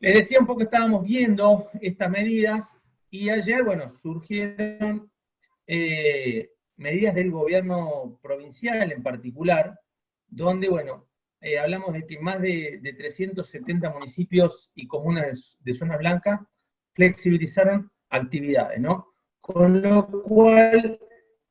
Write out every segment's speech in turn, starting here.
Les decía un poco que estábamos viendo estas medidas y ayer, bueno, surgieron medidas del gobierno provincial en particular, donde, bueno, hablamos de que más de 370 municipios y comunas de zona blanca flexibilizaron actividades, ¿no? Con lo cual,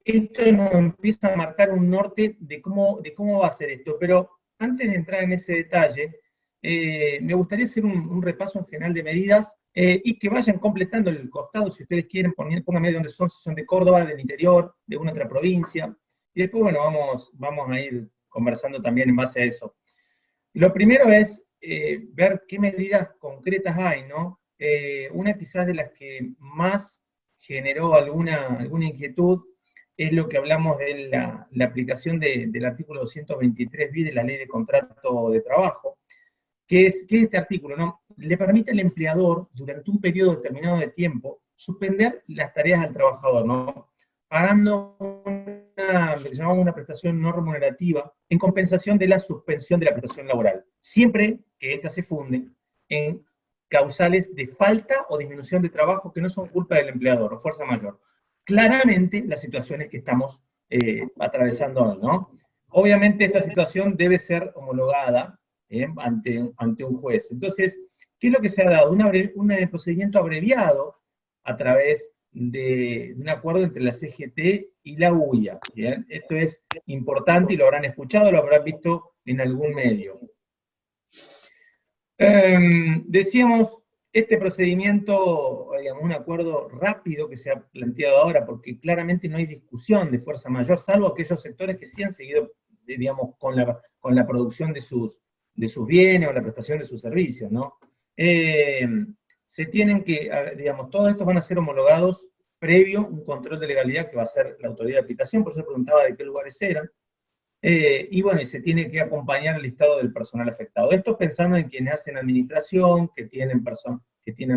esto nos empieza a marcar un norte de cómo va a ser esto. Pero antes de entrar en ese detalle, me gustaría hacer un repaso en general de medidas y que vayan completando el costado, si ustedes quieren, pónganme de dónde son, si son de Córdoba, del interior, de una otra provincia. Y después, bueno, vamos a ir conversando también en base a eso. Lo primero es ver qué medidas concretas hay, ¿no? Una quizás de las que más generó alguna inquietud es lo que hablamos de la aplicación del artículo 223 bis de la Ley de Contrato de Trabajo, que es este artículo, ¿no? Le permite al empleador, durante un periodo determinado de tiempo, suspender las tareas al trabajador, ¿no? Pagando lo que llamamos una prestación no remunerativa en compensación de la suspensión de la prestación laboral, siempre que ésta se funde en causales de falta o disminución de trabajo que no son culpa del empleador o fuerza mayor. Claramente las situaciones que estamos atravesando hoy, ¿no? Obviamente esta situación debe ser homologada ante un juez. Entonces, ¿qué es lo que se ha dado? Un procedimiento abreviado a través de un acuerdo entre la CGT y la UIA. ¿Bien? Esto es importante y lo habrán escuchado, lo habrán visto en algún medio. Decíamos, este procedimiento, digamos, un acuerdo rápido que se ha planteado ahora, porque claramente no hay discusión de fuerza mayor, salvo aquellos sectores que sí han seguido, digamos, con la producción de sus bienes o la prestación de sus servicios, ¿no? Se tienen que, digamos, todos estos van a ser homologados previo un control de legalidad que va a hacer la autoridad de aplicación, por eso preguntaba de qué lugares eran. Y bueno, y se tiene que acompañar el listado del personal afectado. Esto pensando en quienes hacen administración, que tienen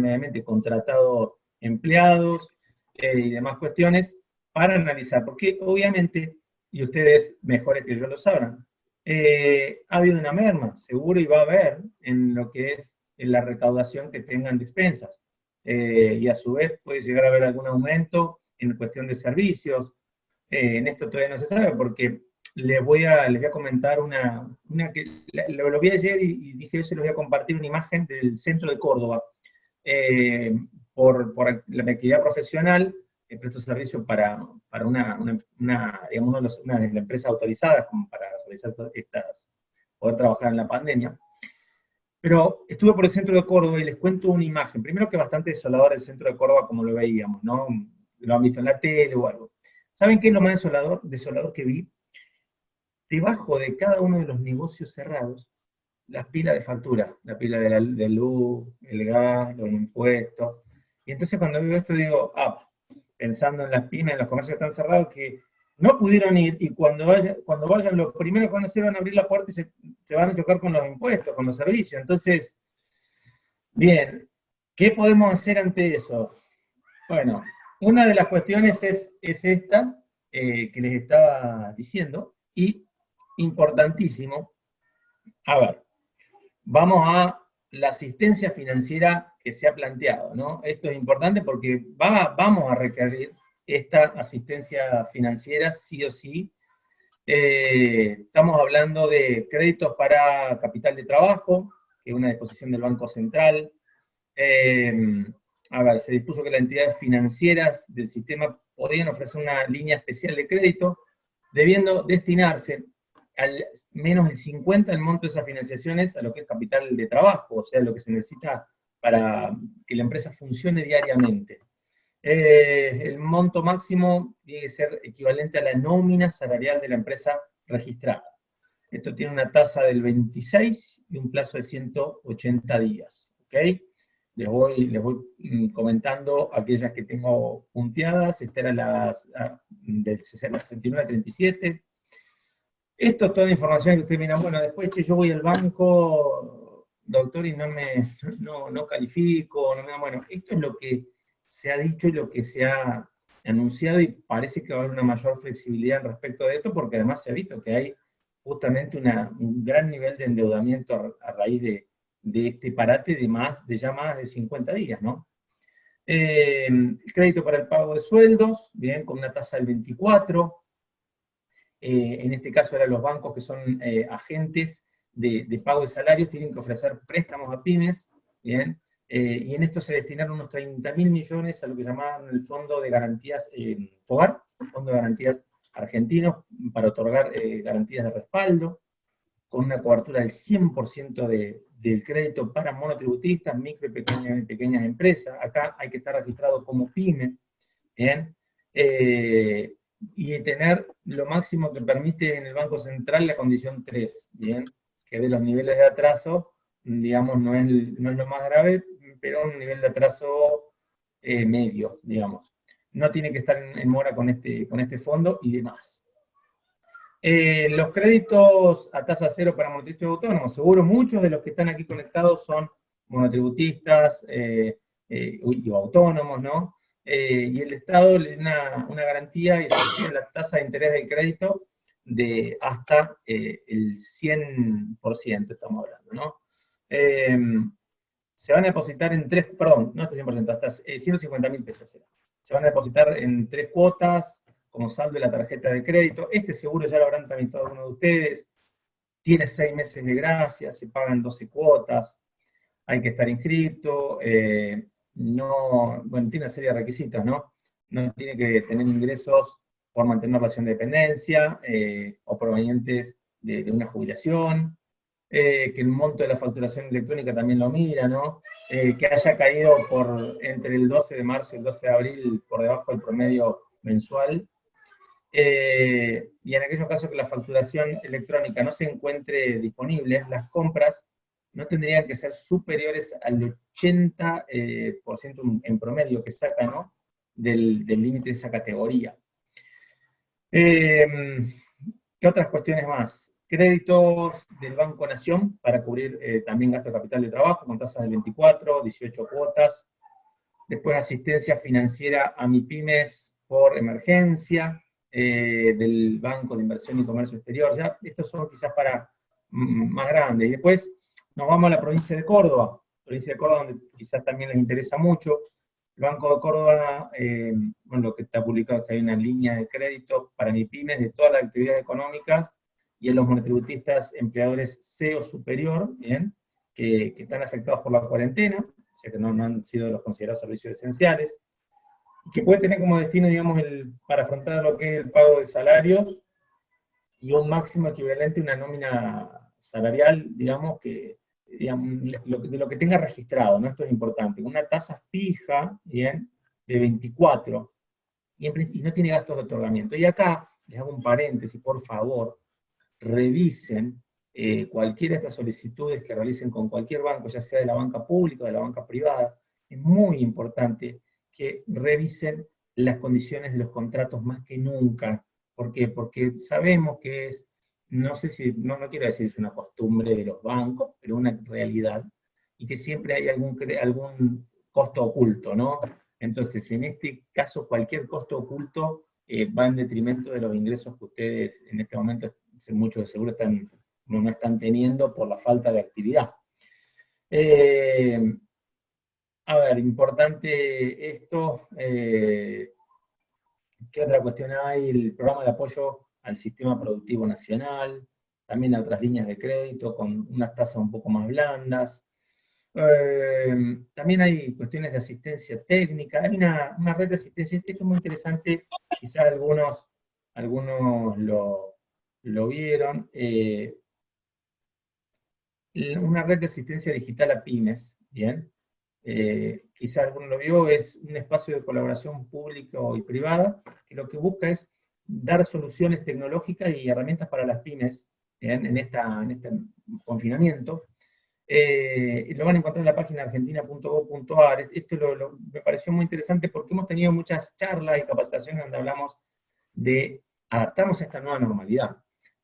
obviamente contratado empleados y demás cuestiones, para analizar, porque obviamente, y ustedes mejores que yo lo sabrán, ha habido una merma, seguro, y va a haber en lo que es en la recaudación que tengan de expensas. Y a su vez puede llegar a haber algún aumento en cuestión de servicios. En esto todavía no se sabe porque les voy a comentar una que lo vi ayer y dije eso, les voy a compartir una imagen del centro de Córdoba. Por la actividad profesional, presto servicio para digamos, una de las empresas autorizadas como para realizar poder trabajar en la pandemia. Pero estuve por el centro de Córdoba y les cuento una imagen. Primero que bastante desolador el centro de Córdoba como lo veíamos, ¿no? Lo han visto en la tele o algo. ¿Saben qué es lo más desolador que vi? Debajo de cada uno de los negocios cerrados, las pilas de factura, la pila de luz, el gas, los impuestos. Y entonces cuando veo esto digo, pensando en las pymes, en los comercios que están cerrados, que no pudieron ir, y cuando vayan, lo primero que van a hacer van a abrir la puerta y se van a chocar con los impuestos, con los servicios. Entonces, bien, ¿qué podemos hacer ante eso? Bueno, una de las cuestiones es esta que les estaba diciendo, y importantísimo, a ver, vamos a la asistencia financiera que se ha planteado, ¿no? Esto es importante porque vamos a requerir esta asistencia financiera sí o sí. Estamos hablando de créditos para capital de trabajo, que es una disposición del Banco Central. A ver, se dispuso que las entidades financieras del sistema podían ofrecer una línea especial de crédito, debiendo destinarse al menos el 50% del monto de esas financiaciones a lo que es capital de trabajo, o sea, lo que se necesita para que la empresa funcione diariamente. El monto máximo tiene que ser equivalente a la nómina salarial de la empresa registrada. Esto tiene una tasa del 26 y un plazo de 180 días. ¿Ok? Les voy comentando aquellas que tengo punteadas. Esta era del 69 a 37. Esto es toda información que ustedes miran, bueno, después che, yo voy al banco, doctor, y no califico, no me da, bueno, esto es lo que se ha dicho y lo que se ha anunciado, y parece que va a haber una mayor flexibilidad respecto de esto, porque además se ha visto que hay justamente un gran nivel de endeudamiento a raíz de este parate de ya más de 50 días, ¿no? El crédito para el pago de sueldos, bien, con una tasa del 24%. En este caso eran los bancos que son agentes de pago de salarios, tienen que ofrecer préstamos a pymes, bien, y en esto se destinaron unos 30.000 millones a lo que llamaban el Fondo de Garantías FOGAR, Fondo de Garantías Argentinos, para otorgar garantías de respaldo, con una cobertura del 100% del crédito para monotributistas, micro y pequeñas empresas. Acá hay que estar registrado como pyme, ¿bien? Y tener lo máximo que permite en el Banco Central la condición 3, ¿bien? Que de los niveles de atraso, digamos, no es lo más grave, pero un nivel de atraso medio, digamos. No tiene que estar en mora con este fondo y demás. Los créditos a tasa cero para monotributistas autónomos, seguro muchos de los que están aquí conectados son monotributistas o autónomos, ¿no? Y el Estado le da una garantía y subsidia la tasa de interés del crédito de hasta el 100%, estamos hablando, ¿no? Se van a depositar en no hasta 100%, hasta 150.000 pesos será. Se van a depositar en 3 cuotas, como saldo de la tarjeta de crédito. Este seguro ya lo habrán tramitado algunos de ustedes. Tiene 6 meses de gracia, se pagan 12 cuotas, hay que estar inscrito, bueno, tiene una serie de requisitos, ¿no? No tiene que tener ingresos por mantener relación de dependencia, o provenientes de una jubilación, que el monto de la facturación electrónica también lo mira, ¿no? Que haya caído entre el 12 de marzo y el 12 de abril por debajo del promedio mensual, y en aquellos casos que la facturación electrónica no se encuentre disponible, las compras no tendrían que ser superiores al 80% en promedio que saca, ¿no? del límite de esa categoría. ¿Qué otras cuestiones más? Créditos del Banco Nación para cubrir también gasto de capital de trabajo con tasas del 24, 18 cuotas. Después asistencia financiera a MIPYMES por emergencia, del Banco de Inversión y Comercio Exterior. Ya estos son quizás para más grandes. Y después nos vamos a la provincia de Córdoba, donde quizás también les interesa mucho. El Banco de Córdoba, bueno, lo que está publicado es que hay una línea de crédito para MIPYMES de todas las actividades económicas y en los monotributistas empleadores C o superior, ¿bien? Que están afectados por la cuarentena, o sea que no han sido los considerados servicios esenciales, y que puede tener como destino, digamos, para afrontar lo que es el pago de salarios y un máximo equivalente a una nómina salarial, digamos, de lo que tenga registrado, ¿no? Esto es importante, una tasa fija, ¿bien? De 24, y no tiene gastos de otorgamiento. Y acá les hago un paréntesis, por favor, revisen cualquiera de estas solicitudes que realicen con cualquier banco, ya sea de la banca pública o de la banca privada. Es muy importante que revisen las condiciones de los contratos más que nunca. ¿Por qué? Porque sabemos que no sé si, no quiero decir es una costumbre de los bancos, pero una realidad, y que siempre hay algún costo oculto, ¿no? Entonces, en este caso, cualquier costo oculto va en detrimento de los ingresos que ustedes en este momento, muchos de seguro no están teniendo por la falta de actividad. A ver, importante esto. ¿Qué otra cuestión hay? El programa de apoyo al sistema productivo nacional, también a otras líneas de crédito con unas tasas un poco más blandas. También hay cuestiones de asistencia técnica, hay una red de asistencia, esto es muy interesante, quizás algunos lo vieron, una red de asistencia digital a pymes, ¿bien? Quizás alguno lo vio, es un espacio de colaboración público y privada, que lo que busca es dar soluciones tecnológicas y herramientas para las pymes, ¿bien? En este confinamiento. Lo van a encontrar en la página argentina.gov.ar. Esto me pareció muy interesante porque hemos tenido muchas charlas y capacitaciones donde hablamos de adaptarnos a esta nueva normalidad.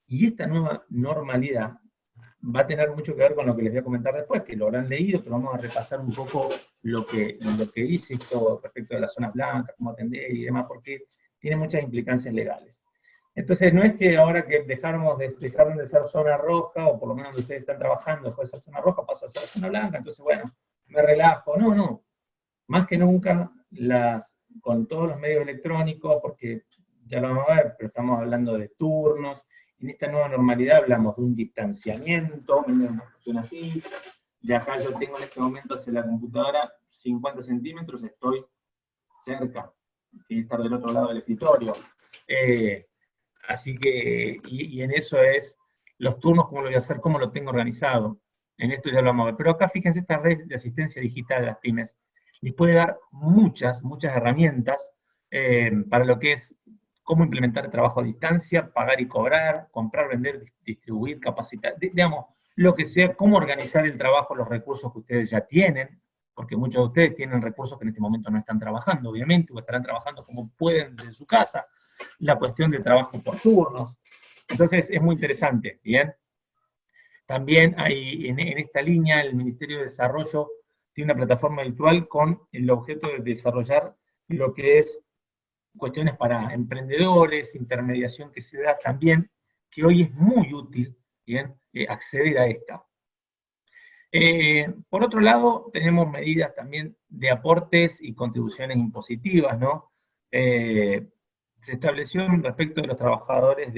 Y esta nueva normalidad va a tener mucho que ver con lo que les voy a comentar después, que lo habrán leído, pero vamos a repasar un poco lo que dice esto respecto de las zonas blancas, cómo atender y demás, porque tiene muchas implicancias legales. Entonces no es que ahora que dejaron de ser zona roja, o por lo menos donde ustedes están trabajando, dejó de ser zona roja, pasa a ser zona blanca, entonces bueno, me relajo. No, no. Más que nunca, con todos los medios electrónicos, porque ya lo vamos a ver, pero estamos hablando de turnos. En esta nueva normalidad hablamos de un distanciamiento, una cuestión así. De acá yo tengo en este momento hacia la computadora 50 centímetros, estoy cerca, tiene que estar del otro lado del escritorio. Así que, y en eso es los turnos, cómo lo voy a hacer, cómo lo tengo organizado. En esto ya lo vamos a ver. Pero acá fíjense, esta red de asistencia digital de las pymes les puede dar muchas herramientas para lo que es cómo implementar el trabajo a distancia, pagar y cobrar, comprar, vender, distribuir, capacitar, digamos, lo que sea, cómo organizar el trabajo, los recursos que ustedes ya tienen, porque muchos de ustedes tienen recursos que en este momento no están trabajando, obviamente, o estarán trabajando como pueden desde su casa, la cuestión de trabajo por turnos. Entonces, es muy interesante, ¿bien? También hay en esta línea, el Ministerio de Desarrollo tiene una plataforma virtual con el objeto de desarrollar lo que es cuestiones para emprendedores, intermediación que se da también, que hoy es muy útil, ¿bien? Acceder a esta. Por otro lado, tenemos medidas también de aportes y contribuciones impositivas, ¿no? Se estableció respecto de los trabajadores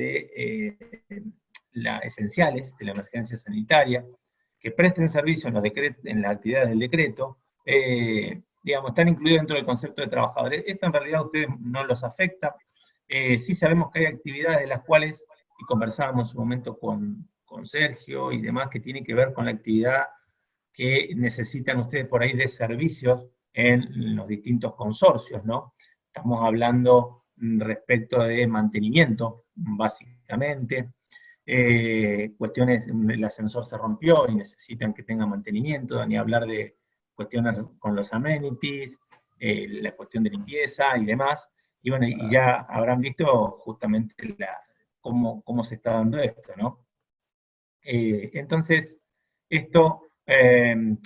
esenciales de la emergencia sanitaria, que presten servicio en las actividades del decreto, digamos, están incluidos dentro del concepto de trabajadores. Esto en realidad a ustedes no los afecta. Sí sabemos que hay actividades de las cuales, y conversábamos en su momento con Sergio y demás, que tienen que ver con la actividad que necesitan ustedes por ahí de servicios en los distintos consorcios, ¿no? Estamos hablando respecto de mantenimiento, básicamente, cuestiones, el ascensor se rompió y necesitan que tenga mantenimiento, ni hablar de cuestiones con los amenities, la cuestión de limpieza y demás, y bueno, y ya habrán visto justamente cómo se está dando esto, ¿no? Entonces, esto,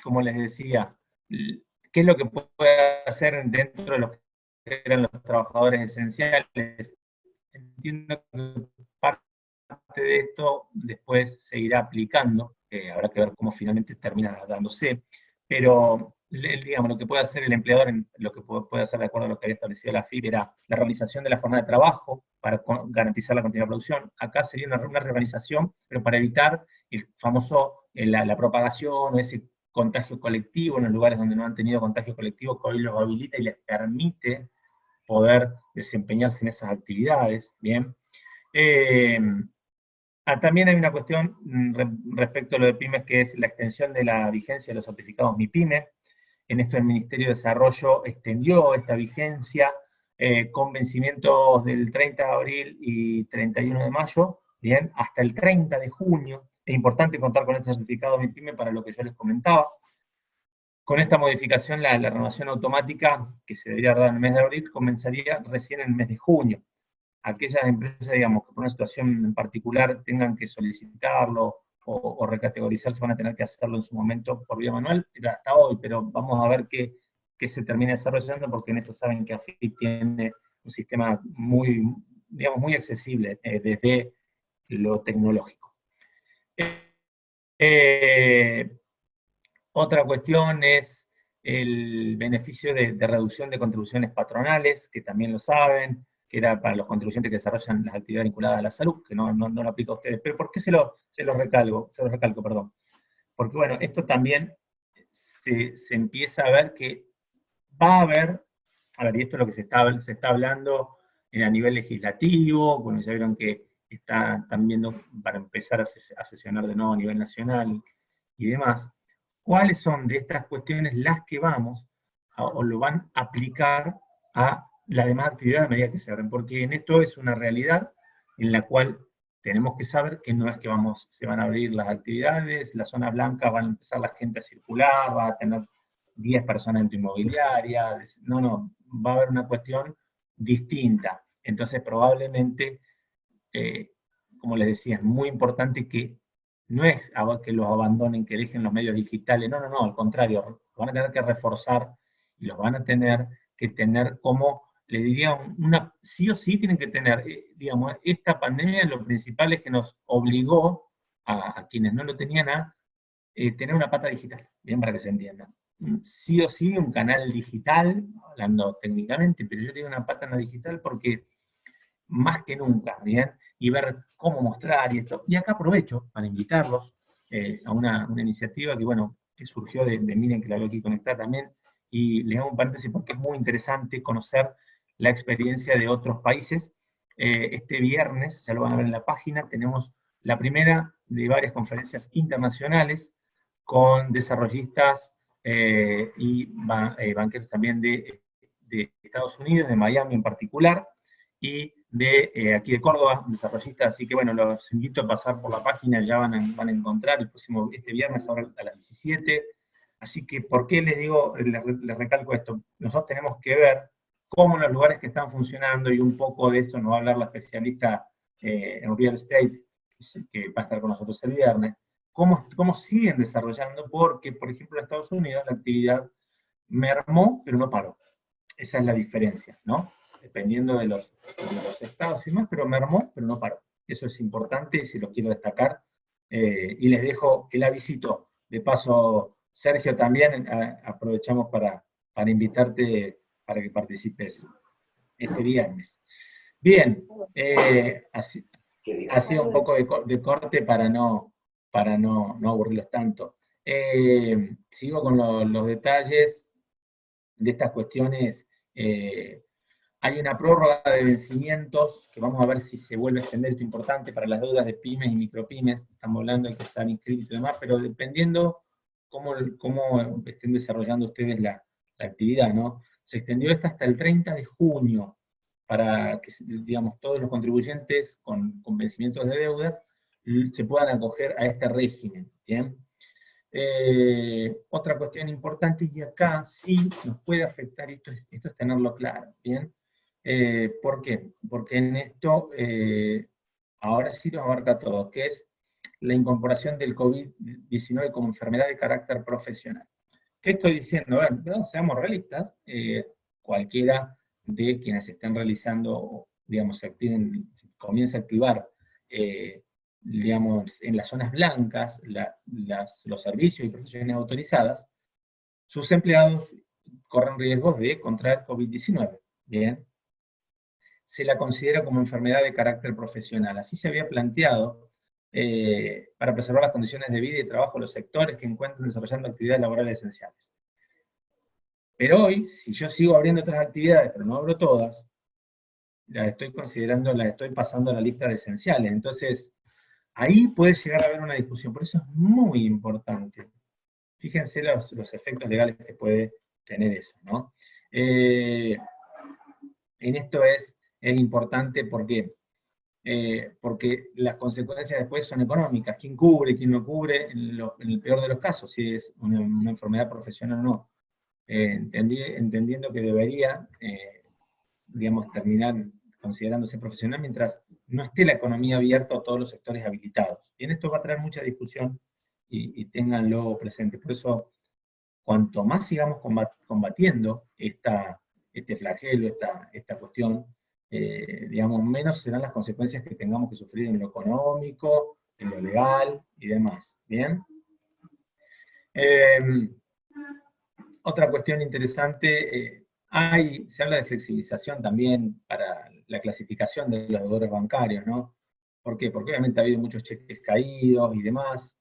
como les decía, ¿qué es lo que puede hacer dentro de los que eran los trabajadores esenciales? Entiendo que parte de esto después se irá aplicando, habrá que ver cómo finalmente termina dándose, pero digamos, lo que puede hacer el empleador, lo que puede hacer de acuerdo a lo que había establecido la FIP, era la realización de la jornada de trabajo para garantizar la continuidad de producción. Acá sería una reorganización, pero para evitar el famoso, la propagación o ese contagio colectivo en los lugares donde no han tenido contagio colectivo, que hoy los habilita y les permite poder desempeñarse en esas actividades, ¿bien? También hay una cuestión respecto a lo de pymes, que es la extensión de la vigencia de los certificados MIPYME. En esto el Ministerio de Desarrollo extendió esta vigencia con vencimientos del 30 de abril y 31 de mayo, bien, hasta el 30 de junio. Es importante contar con este certificado MIPYME para lo que yo les comentaba. Con esta modificación, la renovación automática, que se debería dar en el mes de abril, comenzaría recién en el mes de junio. Aquellas empresas, digamos, que por una situación en particular tengan que solicitarlo o recategorizarse, van a tener que hacerlo en su momento por vía manual, hasta hoy, pero vamos a ver qué se termina desarrollando, porque en esto saben que AFIP tiene un sistema muy, digamos, muy accesible desde lo tecnológico. Otra cuestión es el beneficio de reducción de contribuciones patronales, que también lo saben, que era para los contribuyentes que desarrollan las actividades vinculadas a la salud, que no lo aplica a ustedes. Pero ¿por qué se lo recalco, perdón? Porque bueno, esto también se empieza a ver que va a haber, y esto es lo que se está hablando a nivel legislativo, bueno, ya vieron que están viendo para empezar a sesionar de nuevo a nivel nacional y demás. ¿Cuáles son de estas cuestiones las que vamos o lo van a aplicar a la demás actividad a medida que se abren? Porque en esto es una realidad en la cual tenemos que saber que no es que se van a abrir las actividades, la zona blanca va a empezar la gente a circular, va a tener 10 personas en tu inmobiliaria, no, va a haber una cuestión distinta. Entonces probablemente, como les decía, es muy importante que no es que los abandonen, que dejen los medios digitales, no, al contrario, van a tener que reforzar y los van a tener que tener como les diría, sí o sí tienen que tener, digamos, esta pandemia lo principal es que nos obligó a quienes no lo tenían a tener una pata digital, bien para que se entienda. Sí o sí un canal digital, hablando técnicamente, pero yo digo una pata en la digital porque más que nunca, bien, y ver cómo mostrar y esto. Y acá aprovecho para invitarlos a una iniciativa que, bueno, que surgió de Miren, que la veo aquí conectada también, y les hago un paréntesis porque es muy interesante conocer la experiencia de otros países. Este viernes, ya lo van a ver en la página, tenemos la primera de varias conferencias internacionales con desarrollistas y banqueros también de Estados Unidos, de Miami en particular, y de aquí de Córdoba, desarrollistas. Así que bueno, los invito a pasar por la página, ya van a encontrar el próximo, este viernes ahora a las 17. Así que, ¿por qué les digo, les recalco esto? Nosotros tenemos que ver cómo los lugares que están funcionando, y un poco de eso nos va a hablar la especialista en real estate, que va a estar con nosotros el viernes, cómo siguen desarrollando, porque, por ejemplo, en Estados Unidos la actividad mermó, pero no paró. Esa es la diferencia, ¿no? Dependiendo de los estados y más, pero mermó, pero no paró. Eso es importante y si lo quiero destacar. Y les dejo el avisito. De paso, Sergio, también aprovechamos para invitarte para que participes este viernes. Bien, así un poco de corte para no aburrirlos tanto. Sigo con los detalles de estas cuestiones. Hay una prórroga de vencimientos, que vamos a ver si se vuelve a extender, esto importante para las deudas de pymes y micropymes, estamos hablando de que están inscritos y demás, pero dependiendo cómo estén desarrollando ustedes la actividad, ¿no? Se extendió esta hasta el 30 de junio, para que, digamos, todos los contribuyentes con vencimientos de deudas se puedan acoger a este régimen, ¿bien? Otra cuestión importante, y acá sí nos puede afectar, esto es tenerlo claro, ¿bien? ¿Por qué? Porque en esto ahora sí nos abarca todo, que es la incorporación del COVID-19 como enfermedad de carácter profesional. ¿Qué estoy diciendo? Bueno, seamos realistas, cualquiera de quienes estén realizando, digamos, se comienza a activar digamos, en las zonas blancas, los servicios y profesiones autorizadas, sus empleados corren riesgos de contraer COVID-19. Bien, se la considera como enfermedad de carácter profesional. Así se había planteado para preservar las condiciones de vida y trabajo de los sectores que encuentran desarrollando actividades laborales esenciales. Pero hoy, si yo sigo abriendo otras actividades, pero no abro todas, las estoy considerando, las estoy pasando a la lista de esenciales. Entonces, ahí puede llegar a haber una discusión. Por eso es muy importante. Fíjense los efectos legales que puede tener eso, ¿no? En esto es importante porque las consecuencias después son económicas. ¿Quién cubre, quién no cubre? En el peor de los casos, si es una enfermedad profesional o no. Entendiendo que debería, digamos, terminar considerándose profesional mientras no esté la economía abierta a todos los sectores habilitados. Y en esto va a traer mucha discusión y ténganlo presente. Por eso, cuanto más sigamos combatiendo este flagelo, esta cuestión, digamos, menos serán las consecuencias que tengamos que sufrir en lo económico, en lo legal y demás. ¿Bien? Otra cuestión interesante, se habla de flexibilización también para la clasificación de los deudores bancarios, ¿no? ¿Por qué? Porque obviamente ha habido muchos cheques caídos y demás,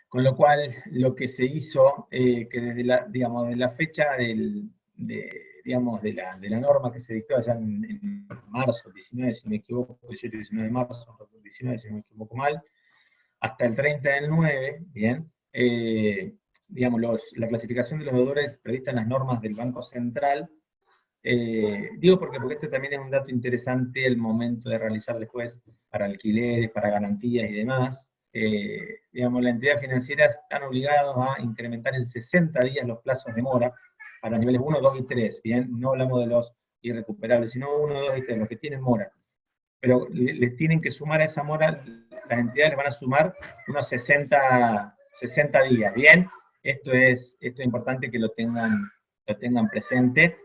con lo cual lo que se hizo, que desde la fecha digamos, de la norma que se dictó allá en marzo, 19, si no me equivoco, 18 19 de marzo, 19, si no me equivoco mal, hasta el 30 del 9, ¿bien? Digamos, la clasificación de los deudores prevista en las normas del Banco Central. Digo porque esto también es un dato interesante el momento de realizar después para alquileres, para garantías y demás. Digamos, las entidades financieras están obligadas a incrementar en 60 días los plazos de mora para los niveles 1, 2 y 3, ¿bien? No hablamos de los irrecuperables, sino 1, 2 y 3, los que tienen mora. Pero les tienen que sumar a esa mora, las entidades les van a sumar unos 60 días, ¿bien? Esto es importante que lo tengan presente.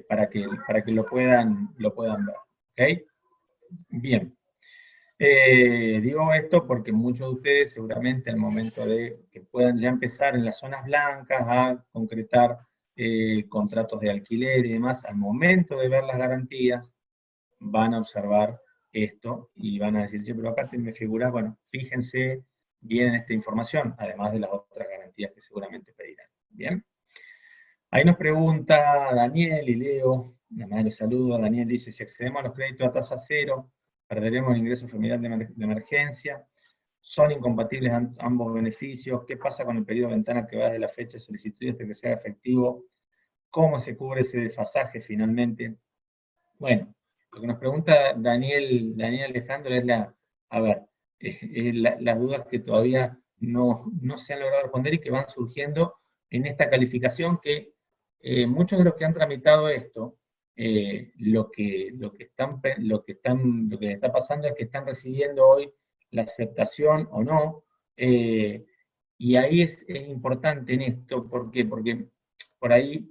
para que lo puedan ver. ¿Ok? Bien. Digo esto porque muchos de ustedes seguramente al momento de que puedan ya empezar en las zonas blancas a concretar contratos de alquiler y demás, al momento de ver las garantías, van a observar esto y van a decir, sí, pero acá me figura, bueno, fíjense bien en esta información, además de las otras garantías que seguramente pedirán. Bien. Ahí nos pregunta Daniel y Leo, nada más los saludo. Daniel dice, si accedemos a los créditos a tasa cero, perderemos el ingreso familiar de emergencia. ¿Son incompatibles ambos beneficios? ¿Qué pasa con el periodo de ventana que va desde la fecha de solicitud hasta que sea efectivo? ¿Cómo se cubre ese desfasaje finalmente? Bueno, lo que nos pregunta Daniel Alejandro es las dudas que todavía no se han logrado responder y que van surgiendo en esta calificación que muchos de los que han tramitado esto, lo que está pasando es que están recibiendo hoy la aceptación o no, y ahí es importante en esto, ¿por qué? Porque por ahí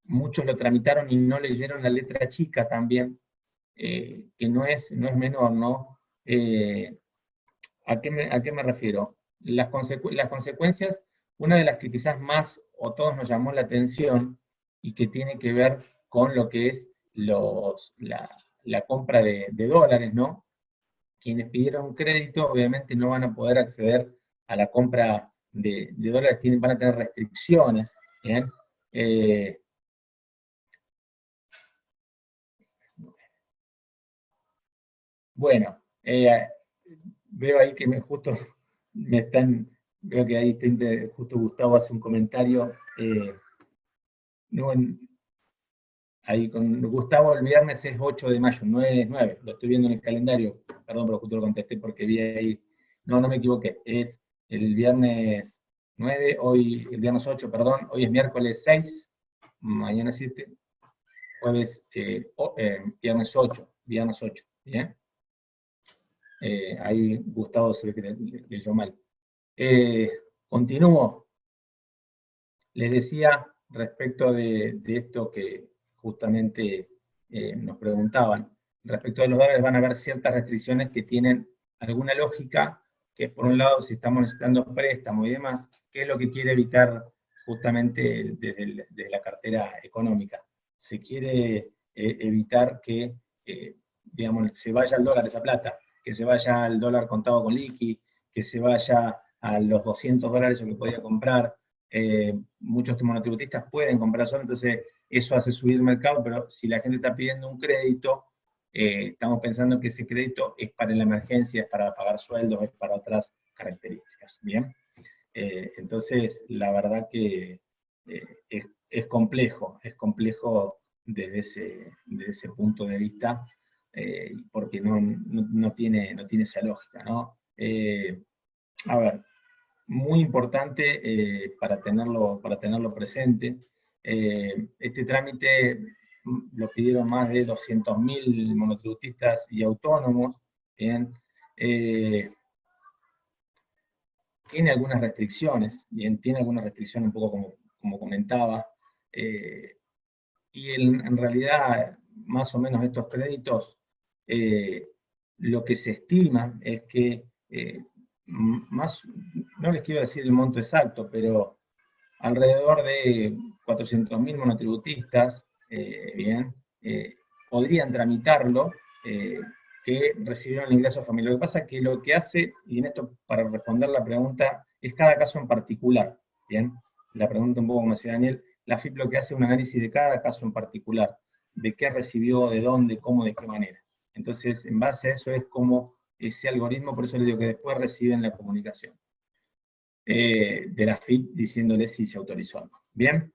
muchos lo tramitaron y no leyeron la letra chica también, que no es menor, ¿no? ¿A qué me refiero? Las consecuencias, una de las que quizás más o todos nos llamó la atención y que tiene que ver con lo que es la compra de dólares, ¿no? Quienes pidieron crédito obviamente no van a poder acceder a la compra de dólares, van a tener restricciones, ¿bien? Bueno, veo ahí que justo me están, veo que ahí justo Gustavo hace un comentario. No, ahí con Gustavo el viernes es 8 de mayo, no es 9, lo estoy viendo en el calendario, perdón, pero justo lo contesté porque vi ahí, no me equivoqué, es el viernes 9, hoy el viernes 8, perdón, hoy es miércoles 6, mañana 7, jueves, viernes 8, ¿bien? Ahí Gustavo se ve que leyó mal. Continúo. Les decía respecto de esto que justamente nos preguntaban. Respecto de los dólares van a haber ciertas restricciones que tienen alguna lógica, que es por un lado si estamos necesitando préstamo y demás, que es lo que quiere evitar justamente desde la cartera económica. Se quiere evitar que, digamos, se vaya al dólar esa plata, que se vaya al dólar contado con liqui, que se vaya a los 200 dólares o que podía comprar. Muchos monotributistas pueden comprar solo, entonces eso hace subir el mercado, pero si la gente está pidiendo un crédito, estamos pensando que ese crédito es para la emergencia, es para pagar sueldos, es para otras características, ¿bien? Entonces, la verdad que es complejo desde ese punto de vista, porque no tiene esa lógica, ¿no? A ver, muy importante para tenerlo presente. Este trámite lo pidieron más de 200.000 monotributistas y autónomos. Bien. Tiene algunas restricciones, bien, tiene algunas restricciones un poco como comentaba, y en realidad más o menos estos créditos, lo que se estima es que no les quiero decir el monto exacto, pero alrededor de 400.000 monotributistas, bien, podrían tramitarlo, que recibieron el ingreso familiar. Lo que pasa es que lo que hace, y en esto para responder la pregunta, es cada caso en particular, bien, la pregunta un poco como decía Daniel, la FIP lo que hace es un análisis de cada caso en particular, de qué recibió, de dónde, cómo, de qué manera. Entonces, en base a eso es como ese algoritmo, por eso les digo que después reciben la comunicación de la FIP diciéndole si se autorizó o no. Bien,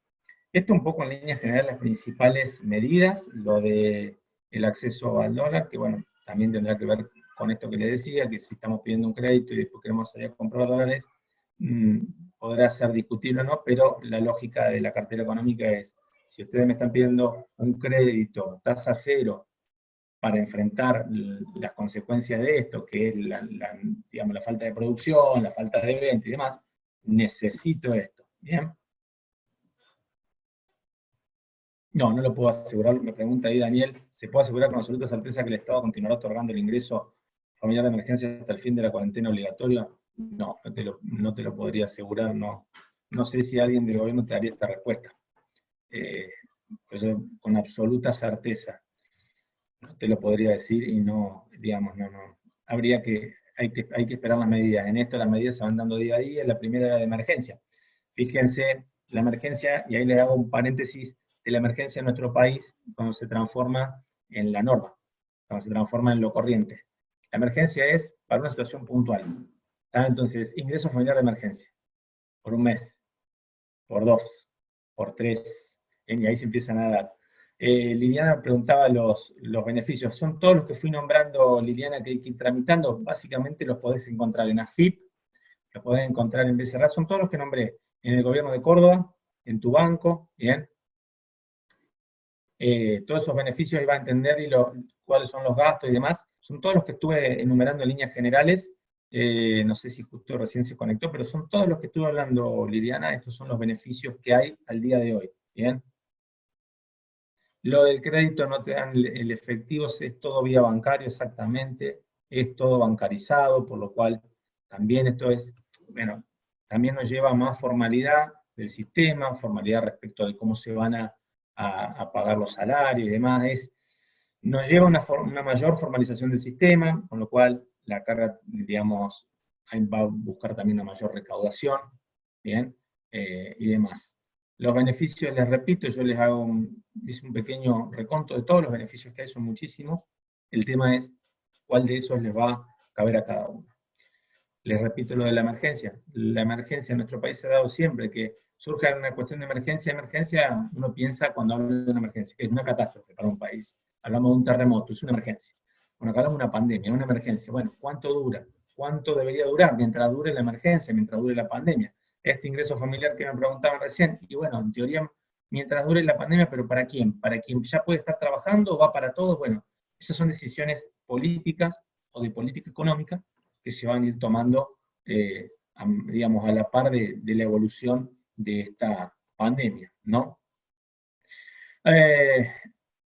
esto un poco en línea general las principales medidas, lo de el acceso al dólar, que bueno, también tendrá que ver con esto que les decía, que si estamos pidiendo un crédito y después queremos salir a comprar dólares, podrá ser discutible o no, pero la lógica de la cartera económica es, si ustedes me están pidiendo un crédito, tasa cero, para enfrentar las consecuencias de esto, que es digamos, la falta de producción, la falta de venta y demás, necesito esto, ¿bien? No, no lo puedo asegurar. Me pregunta ahí Daniel, ¿se puede asegurar con absoluta certeza que el Estado continuará otorgando el ingreso familiar de emergencia hasta el fin de la cuarentena obligatoria? No, no te lo podría asegurar, no. No sé si alguien del gobierno te daría esta respuesta. Pues con absoluta certeza no te lo podría decir y no, digamos, no. Hay que esperar las medidas. En esto las medidas se van dando día a día. La primera era de emergencia. Fíjense, la emergencia, y ahí les hago un paréntesis, de la emergencia en nuestro país, cuando se transforma en la norma, cuando se transforma en lo corriente. La emergencia es para una situación puntual. Entonces, ingreso familiar de emergencia, por un mes, por 2, por 3, y ahí se empiezan a dar. Liliana preguntaba los beneficios. Son todos los que fui nombrando, Liliana, que hay que ir tramitando. Básicamente los podés encontrar en AFIP, los podés encontrar en BCRA. Son todos los que nombré en el gobierno de Córdoba, en tu banco, ¿bien? Todos esos beneficios ahí va a entender cuáles son los gastos y demás. Son todos los que estuve enumerando en líneas generales. No sé si justo recién se conectó, pero son todos los que estuve hablando, Liliana. Estos son los beneficios que hay al día de hoy, ¿bien? Lo del crédito no te dan el efectivo, es todo vía bancario exactamente, es todo bancarizado, por lo cual también esto es, bueno, también nos lleva a más formalidad del sistema, formalidad respecto de cómo se van a pagar los salarios y demás, nos lleva a una mayor formalización del sistema, con lo cual la carga, digamos, va a buscar también una mayor recaudación, ¿bien? Y demás. Los beneficios, les repito, yo les hago hice un pequeño reconto de todos los beneficios que hay, son muchísimos. El tema es cuál de esos les va a caber a cada uno. Les repito lo de la emergencia. La emergencia en nuestro país se ha dado siempre que surja una cuestión de emergencia, uno piensa cuando habla de una emergencia, que es una catástrofe para un país. Hablamos de un terremoto, es una emergencia. Bueno, acá hablamos de una pandemia, una emergencia. Bueno, ¿cuánto dura? ¿Cuánto debería durar mientras dure la emergencia, mientras dure la pandemia? Este ingreso familiar que me preguntaban recién, y bueno, en teoría, mientras dure la pandemia, pero ¿para quién? ¿Para quien ya puede estar trabajando o va para todos? Bueno, esas son decisiones políticas o de política económica que se van a ir tomando, digamos, a la par de la evolución de esta pandemia, ¿no?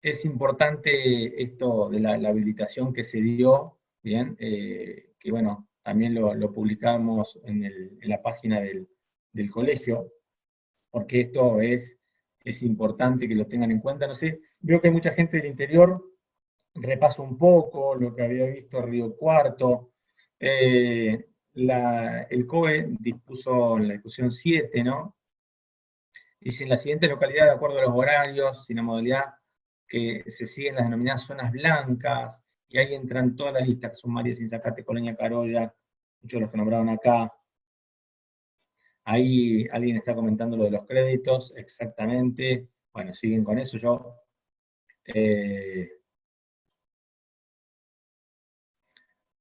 Es importante esto de la habilitación que se dio, ¿bien? Que bueno, también lo publicamos en la página del colegio, porque esto es importante que lo tengan en cuenta. No sé, veo que hay mucha gente del interior, repaso un poco lo que había visto Río Cuarto. El COE dispuso en la discusión 7, ¿no? Dice, en la siguiente localidad, de acuerdo a los horarios y la modalidad que se siguen las denominadas zonas blancas, y ahí entran todas las listas, que son María Sinzacate, Colonia Carolla, muchos de los que nombraron acá. Ahí alguien está comentando lo de los créditos, exactamente. Bueno, siguen con eso.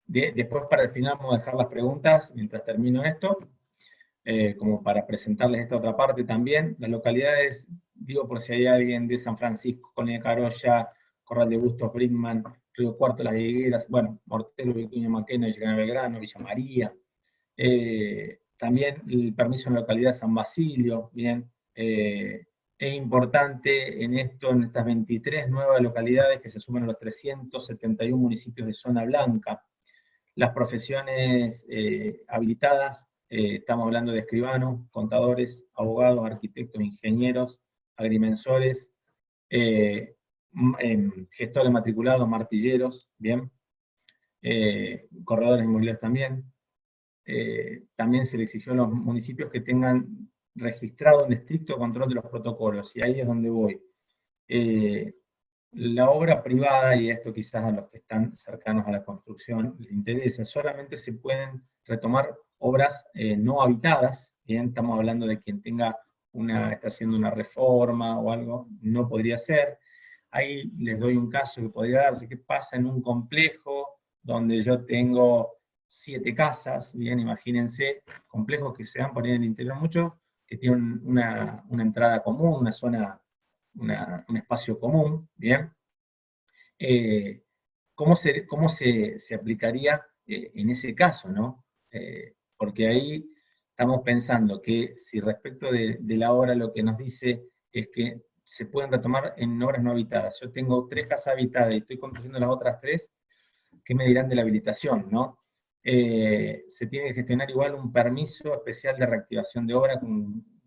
Después, para el final, vamos a dejar las preguntas mientras termino esto, como para presentarles esta otra parte también. Las localidades, digo por si hay alguien de San Francisco, Colonia Carolla, Corral de Bustos, Brinkman, Río Cuarto, Las Higueras, bueno, Mortelo, Vicuña Maquena, Villa Belgrano, Villa María. También el permiso en la localidad de San Basilio, bien. Es importante en esto, en estas 23 nuevas localidades que se suman a los 371 municipios de zona blanca. Las profesiones habilitadas, estamos hablando de escribanos, contadores, abogados, arquitectos, ingenieros, agrimensores, gestores matriculados, martilleros, bien, corredores inmobiliarios también. También se le exigió a los municipios que tengan registrado un estricto control de los protocolos, y ahí es donde voy. La obra privada, y esto quizás a los que están cercanos a la construcción les interesa, solamente se pueden retomar obras no habitadas, bien, estamos hablando de quien está haciendo una reforma o algo, no podría ser. Ahí les doy un caso que podría darse. ¿Qué pasa en un complejo donde yo tengo 7 casas? Bien, imagínense, complejos que se dan por ahí en el interior mucho, que tienen una entrada común, una zona, un espacio común, ¿bien? ¿Cómo se aplicaría en ese caso, ¿no? Porque ahí estamos pensando que si respecto de la obra lo que nos dice es que se pueden retomar en obras no habitadas. Yo tengo 3 casas habitadas y estoy construyendo las otras 3, ¿qué me dirán de la habilitación, no? Se tiene que gestionar igual un permiso especial de reactivación de obra,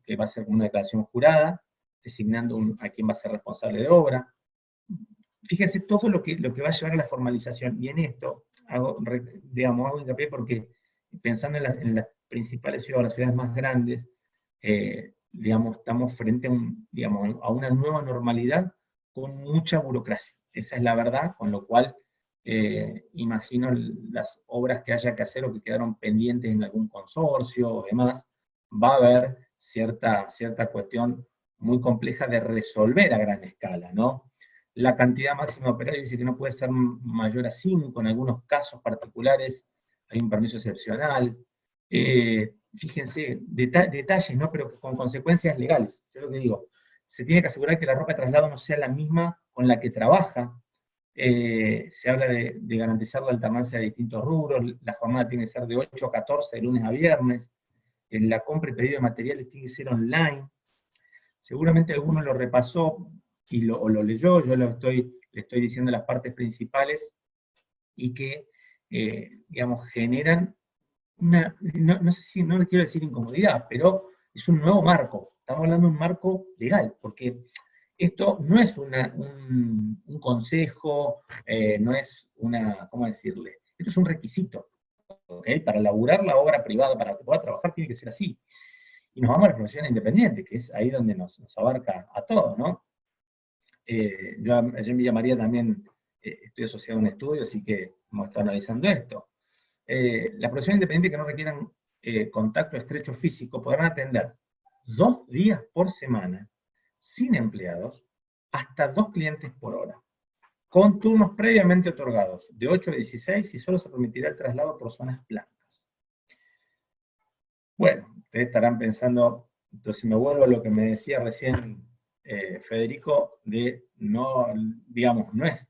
que va a ser una declaración jurada, designando a quien va a ser responsable de obra. Fíjense todo lo que va a llevar a la formalización, y en esto hago hincapié porque pensando en las principales ciudades, las ciudades más grandes, estamos frente a una nueva normalidad con mucha burocracia. Esa es la verdad, con lo cual imagino las obras que haya que hacer o que quedaron pendientes en algún consorcio o demás, va a haber cierta cuestión muy compleja de resolver a gran escala, ¿no? La cantidad máxima operaria dice que no puede ser mayor a 5, en algunos casos particulares hay un permiso excepcional. Fíjense, detalles, ¿no? Pero con consecuencias legales. Yo lo que digo, se tiene que asegurar que la ropa de traslado no sea la misma con la que trabaja. Se habla de garantizar la alternancia de distintos rubros, la jornada tiene que ser de 8 a 14, de lunes a viernes, la compra y pedido de materiales tiene que ser online. Seguramente alguno lo repasó o lo leyó, yo le estoy diciendo las partes principales, y que, generan no sé si, no le quiero decir incomodidad, pero es un nuevo marco. Estamos hablando de un marco legal, porque esto no es un consejo, no es ¿cómo decirle? Esto es un requisito, ¿okay? Para laburar la obra privada, para que pueda trabajar, tiene que ser así. Y nos vamos a la profesión independiente, que es ahí donde nos abarca a todos, ¿no? Yo allí en Villa María también estoy asociado a un estudio, así que hemos estado analizando esto. La profesión independiente que no requieran contacto estrecho físico podrán atender 2 días por semana, sin empleados, hasta 2 clientes por hora, con turnos previamente otorgados, de 8 a 16, y solo se permitirá el traslado por zonas blancas. Bueno, ustedes estarán pensando, entonces me vuelvo a lo que me decía recién Federico, de no es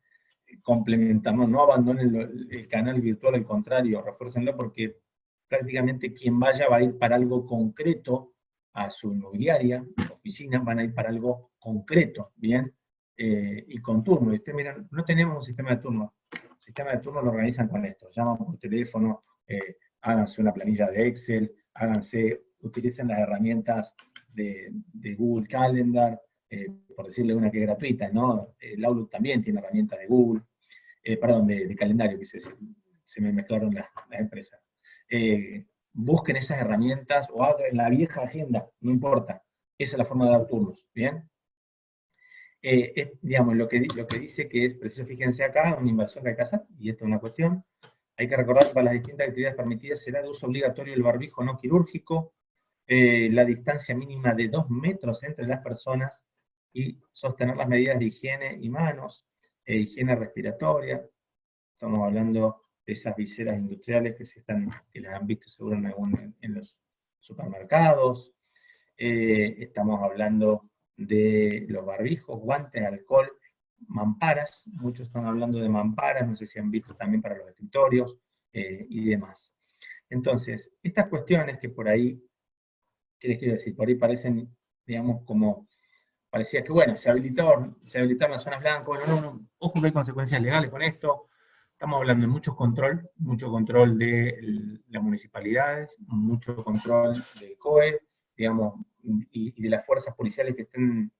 complementarnos, no abandonen el canal virtual, al contrario, refuércenlo, porque prácticamente quien vaya va a ir para algo concreto a su inmobiliaria, su oficina, van a ir para algo concreto, ¿bien? Y con turno. Y ustedes miran, no tenemos un sistema de turno. El sistema de turno lo organizan con esto, llaman por teléfono, háganse una planilla de Excel, utilicen las herramientas de Google Calendar, por decirle una que es gratuita, ¿no? El Outlook también tiene herramientas de Google, de calendario, que se me mezclaron las empresas. Busquen esas herramientas o abren la vieja agenda, no importa. Esa es la forma de dar turnos, ¿bien? Lo que dice que es preciso, fíjense acá, una inversión que hay que hacer, y esta es una cuestión. Hay que recordar que para las distintas actividades permitidas será de uso obligatorio el barbijo no quirúrgico, la distancia mínima de 2 metros entre las personas, y sostener las medidas de higiene y manos, higiene respiratoria. Estamos hablando de esas viseras industriales que las han visto seguro en los supermercados. Estamos hablando de los barbijos, guantes, alcohol, mamparas. Muchos están hablando de mamparas, no sé si han visto también para los escritorios y demás. Entonces, estas cuestiones que por ahí, ¿qué les quiero decir? Por ahí parecen, como parecía que, bueno, se habilitaron las zonas blancas, bueno, no, ojo que hay consecuencias legales con esto. Estamos hablando de mucho control de las municipalidades, mucho control del COE, y de las fuerzas policiales que estén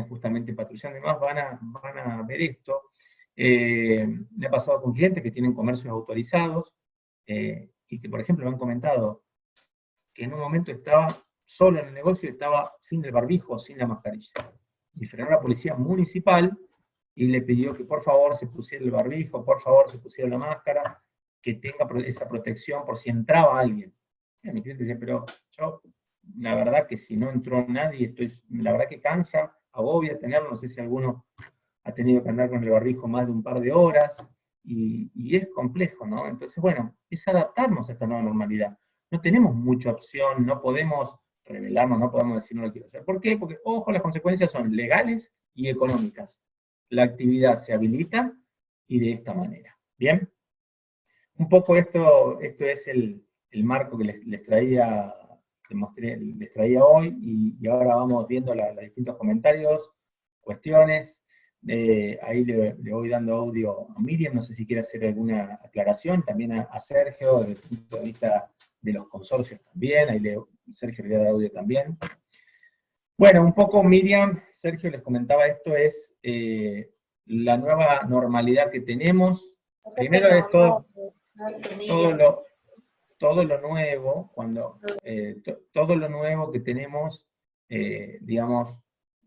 justamente patrullando y demás, van a ver esto. Me ha pasado con clientes que tienen comercios autorizados, y que, por ejemplo, me han comentado que en un momento estaba solo en el negocio y estaba sin el barbijo, sin la mascarilla. Y frenó la policía municipal y le pidió que por favor se pusiera el barbijo, por favor se pusiera la máscara, que tenga esa protección por si entraba alguien. Y mi cliente decía, pero yo, la verdad que si no entró nadie, la verdad que cansa, agobia tenerlo, no sé si alguno ha tenido que andar con el barbijo más de un par de horas, y es complejo, ¿no? Entonces, bueno, es adaptarnos a esta nueva normalidad. No tenemos mucha opción, no podemos rebelarnos, no podemos decir no lo quiero hacer. ¿Por qué? Porque, ojo, las consecuencias son legales y económicas. La actividad se habilita y de esta manera. ¿Bien? Un poco esto es el marco que les traía hoy, y ahora vamos viendo los distintos comentarios. cuestiones. Ahí le voy dando audio a Miriam, no sé si quiere hacer alguna aclaración, también a Sergio, desde el punto de vista de los consorcios también, Sergio le voy a dar audio también. Bueno, un poco Miriam, Sergio les comentaba, esto es la nueva normalidad que tenemos. Primero es todo lo nuevo, todo lo nuevo que tenemos, digamos,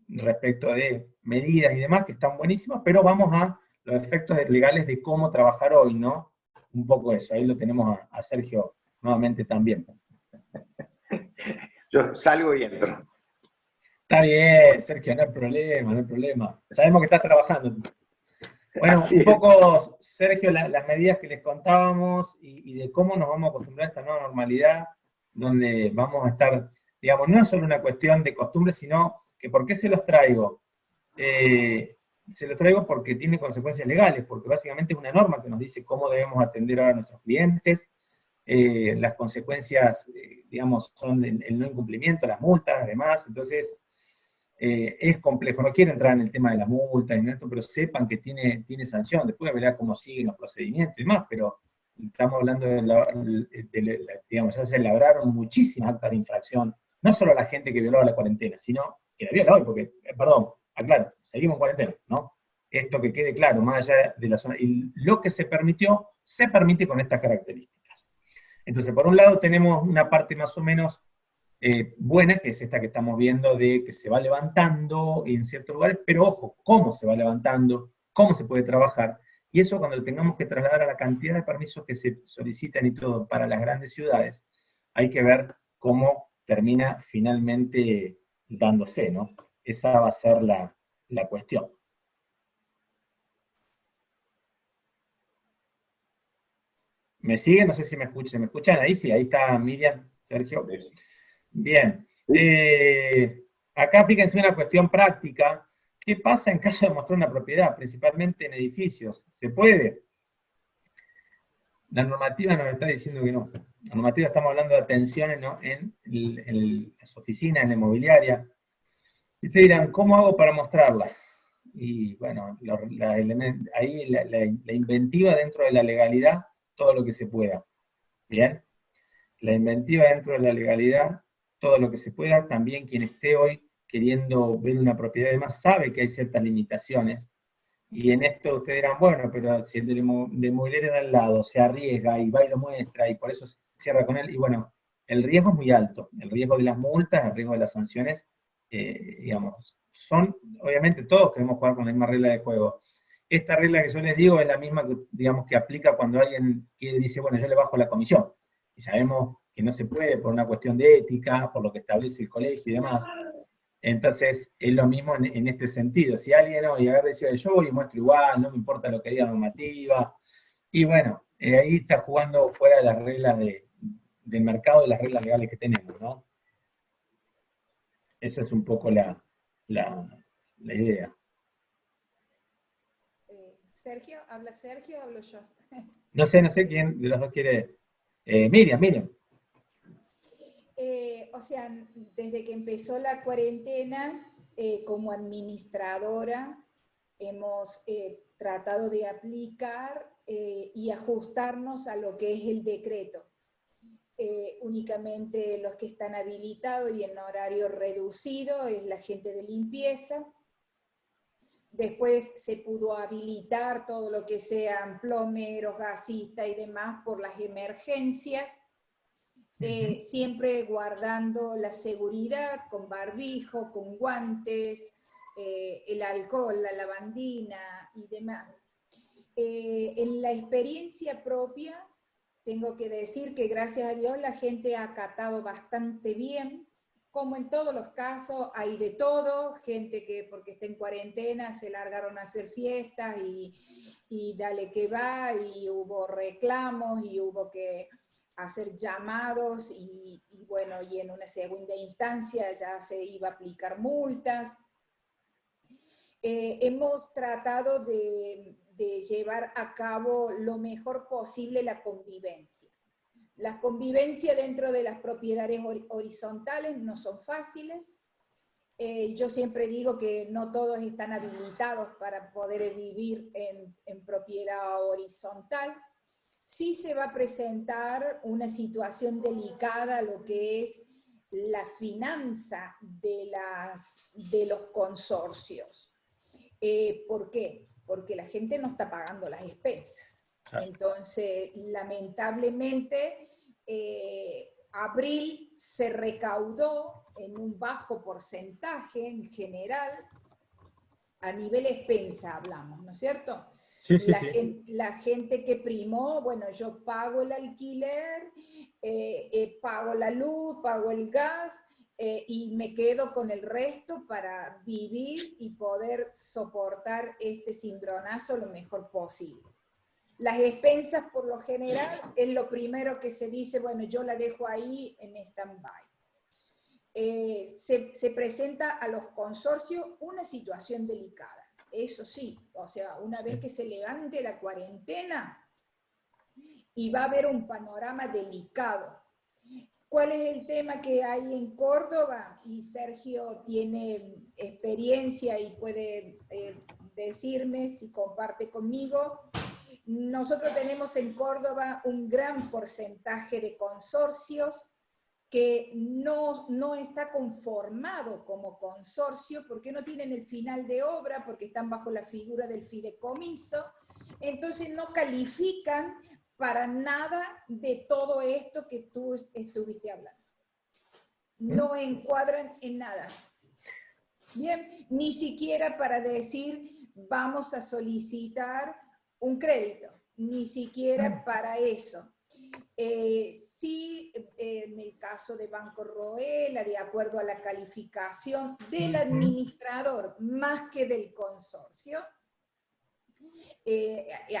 respecto de medidas y demás, que están buenísimas, pero vamos a los efectos legales de cómo trabajar hoy, ¿no? Un poco eso, ahí lo tenemos a Sergio nuevamente también. Yo salgo y entro. Está bien, Sergio, no hay problema, no hay problema. Sabemos que estás trabajando. Bueno, un poco, Sergio, las medidas que les contábamos y de cómo nos vamos a acostumbrar a esta nueva normalidad, donde vamos a estar, digamos, no es solo una cuestión de costumbre, sino que ¿por qué se los traigo? Se los traigo porque tiene consecuencias legales, porque básicamente es una norma que nos dice cómo debemos atender ahora a nuestros clientes. Las consecuencias, digamos, son el no incumplimiento, las multas, además, entonces es complejo. No quiero entrar en el tema de la multa, ni en esto, pero sepan que tiene sanción. Después verá cómo siguen los procedimientos y demás, pero estamos hablando digamos, ya se elaboraron muchísimas actas de infracción, no solo a la gente que violó la cuarentena, sino que la viola hoy, porque, perdón, aclaro, seguimos en cuarentena, ¿no? Esto que quede claro, más allá de la zona, y lo que se permite con estas características. Entonces, por un lado tenemos una parte más o menos buena, que es esta que estamos viendo de que se va levantando en ciertos lugares, pero ojo, cómo se va levantando, cómo se puede trabajar, y eso cuando lo tengamos que trasladar a la cantidad de permisos que se solicitan y todo para las grandes ciudades, hay que ver cómo termina finalmente dándose, ¿no? Esa va a ser la cuestión. ¿Me siguen? No sé si me escuchan. ¿Se me escuchan ahí? Sí, ahí está Miriam, Sergio. Bien. Acá fíjense una cuestión práctica. ¿Qué pasa en caso de mostrar una propiedad, principalmente en edificios? ¿Se puede? La normativa nos está diciendo que no. La normativa, estamos hablando de atenciones, ¿no? en las oficinas, en la inmobiliaria. Y ustedes dirán, ¿cómo hago para mostrarla? Y bueno, ahí la inventiva dentro de la legalidad, todo lo que se pueda. ¿Bien? La inventiva dentro de la legalidad, todo lo que se pueda. También quien esté hoy queriendo ver una propiedad de más sabe que hay ciertas limitaciones. Y en esto ustedes dirán, bueno, pero si el de inmobiliario de al lado se arriesga y va y lo muestra y por eso cierra con él, y bueno, el riesgo es muy alto. El riesgo de las multas, el riesgo de las sanciones, digamos, obviamente todos queremos jugar con la misma regla de juego. Esta regla que yo les digo es la misma que, digamos, que aplica cuando alguien dice, bueno, yo le bajo la comisión. Y sabemos que no se puede por una cuestión de ética, por lo que establece el colegio y demás. Entonces, es lo mismo en este sentido. Si alguien hoy agarra y dice, yo voy y muestro igual, no me importa lo que diga la normativa, y bueno, ahí está jugando fuera de las reglas del mercado, de las reglas legales que tenemos, ¿no? Esa es un poco la idea. Sergio, ¿habla Sergio o hablo yo? No sé quién de los dos quiere. Miriam. O sea, desde que empezó la cuarentena, como administradora, hemos tratado de aplicar y ajustarnos a lo que es el decreto. Únicamente los que están habilitados y en horario reducido es la gente de limpieza. Después se pudo habilitar todo lo que sean plomeros, gasistas y demás por las emergencias. Siempre guardando la seguridad con barbijo, con guantes, el alcohol, la lavandina y demás. En la experiencia propia, tengo que decir que gracias a Dios la gente ha acatado bastante bien. Como en todos los casos, hay de todo, gente que porque está en cuarentena se largaron a hacer fiestas y dale que va, y hubo reclamos y hubo que hacer llamados y bueno, y en una segunda instancia ya se iba a aplicar multas. Hemos tratado de llevar a cabo lo mejor posible la convivencia. Las convivencias dentro de las propiedades horizontales no son fáciles. Yo siempre digo que no todos están habilitados para poder vivir en propiedad horizontal. Sí se va a presentar una situación delicada, lo que es la finanza de los consorcios. ¿Por qué? Porque la gente no está pagando las expensas. Entonces, lamentablemente, abril se recaudó en un bajo porcentaje en general, a nivel expensa hablamos, ¿no es cierto? Sí, sí, La gente que primó, bueno, yo pago el alquiler, pago la luz, pago el gas, y me quedo con el resto para vivir y poder soportar este cimbronazo lo mejor posible. Las expensas, por lo general, es lo primero que se dice, bueno, yo la dejo ahí en stand-by. Se presenta a los consorcios una situación delicada, eso sí, o sea, una vez que se levante la cuarentena, y va a haber un panorama delicado. ¿Cuál es el tema que hay en Córdoba? Y Sergio tiene experiencia y puede decirme si comparte conmigo. Nosotros tenemos en Córdoba un gran porcentaje de consorcios que no está conformado como consorcio porque no tienen el final de obra, porque están bajo la figura del fideicomiso, entonces no califican para nada de todo esto que tú estuviste hablando. No encuadran en nada. Bien, ni siquiera para decir vamos a solicitar un crédito, ni siquiera para eso. Sí, en el caso de Banco Roela, de acuerdo a la calificación del administrador más que del consorcio,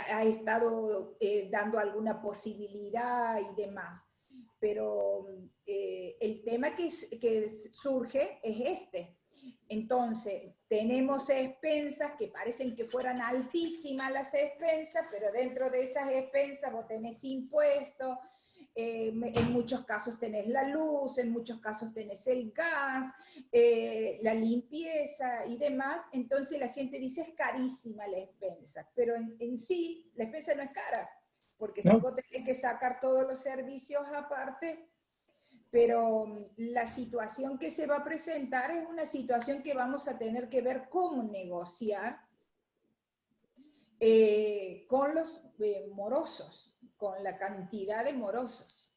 ha estado dando alguna posibilidad y demás. Pero el tema que surge es este. Entonces, tenemos expensas que parecen que fueran altísimas las expensas, pero dentro de esas expensas vos tenés impuestos, en muchos casos tenés la luz, en muchos casos tenés el gas, la limpieza y demás. Entonces la gente dice es carísima la expensa, pero en sí la expensa no es cara, porque si vos tenés que sacar todos los servicios aparte. Pero la situación que se va a presentar es una situación que vamos a tener que ver cómo negociar con los morosos, con la cantidad de morosos.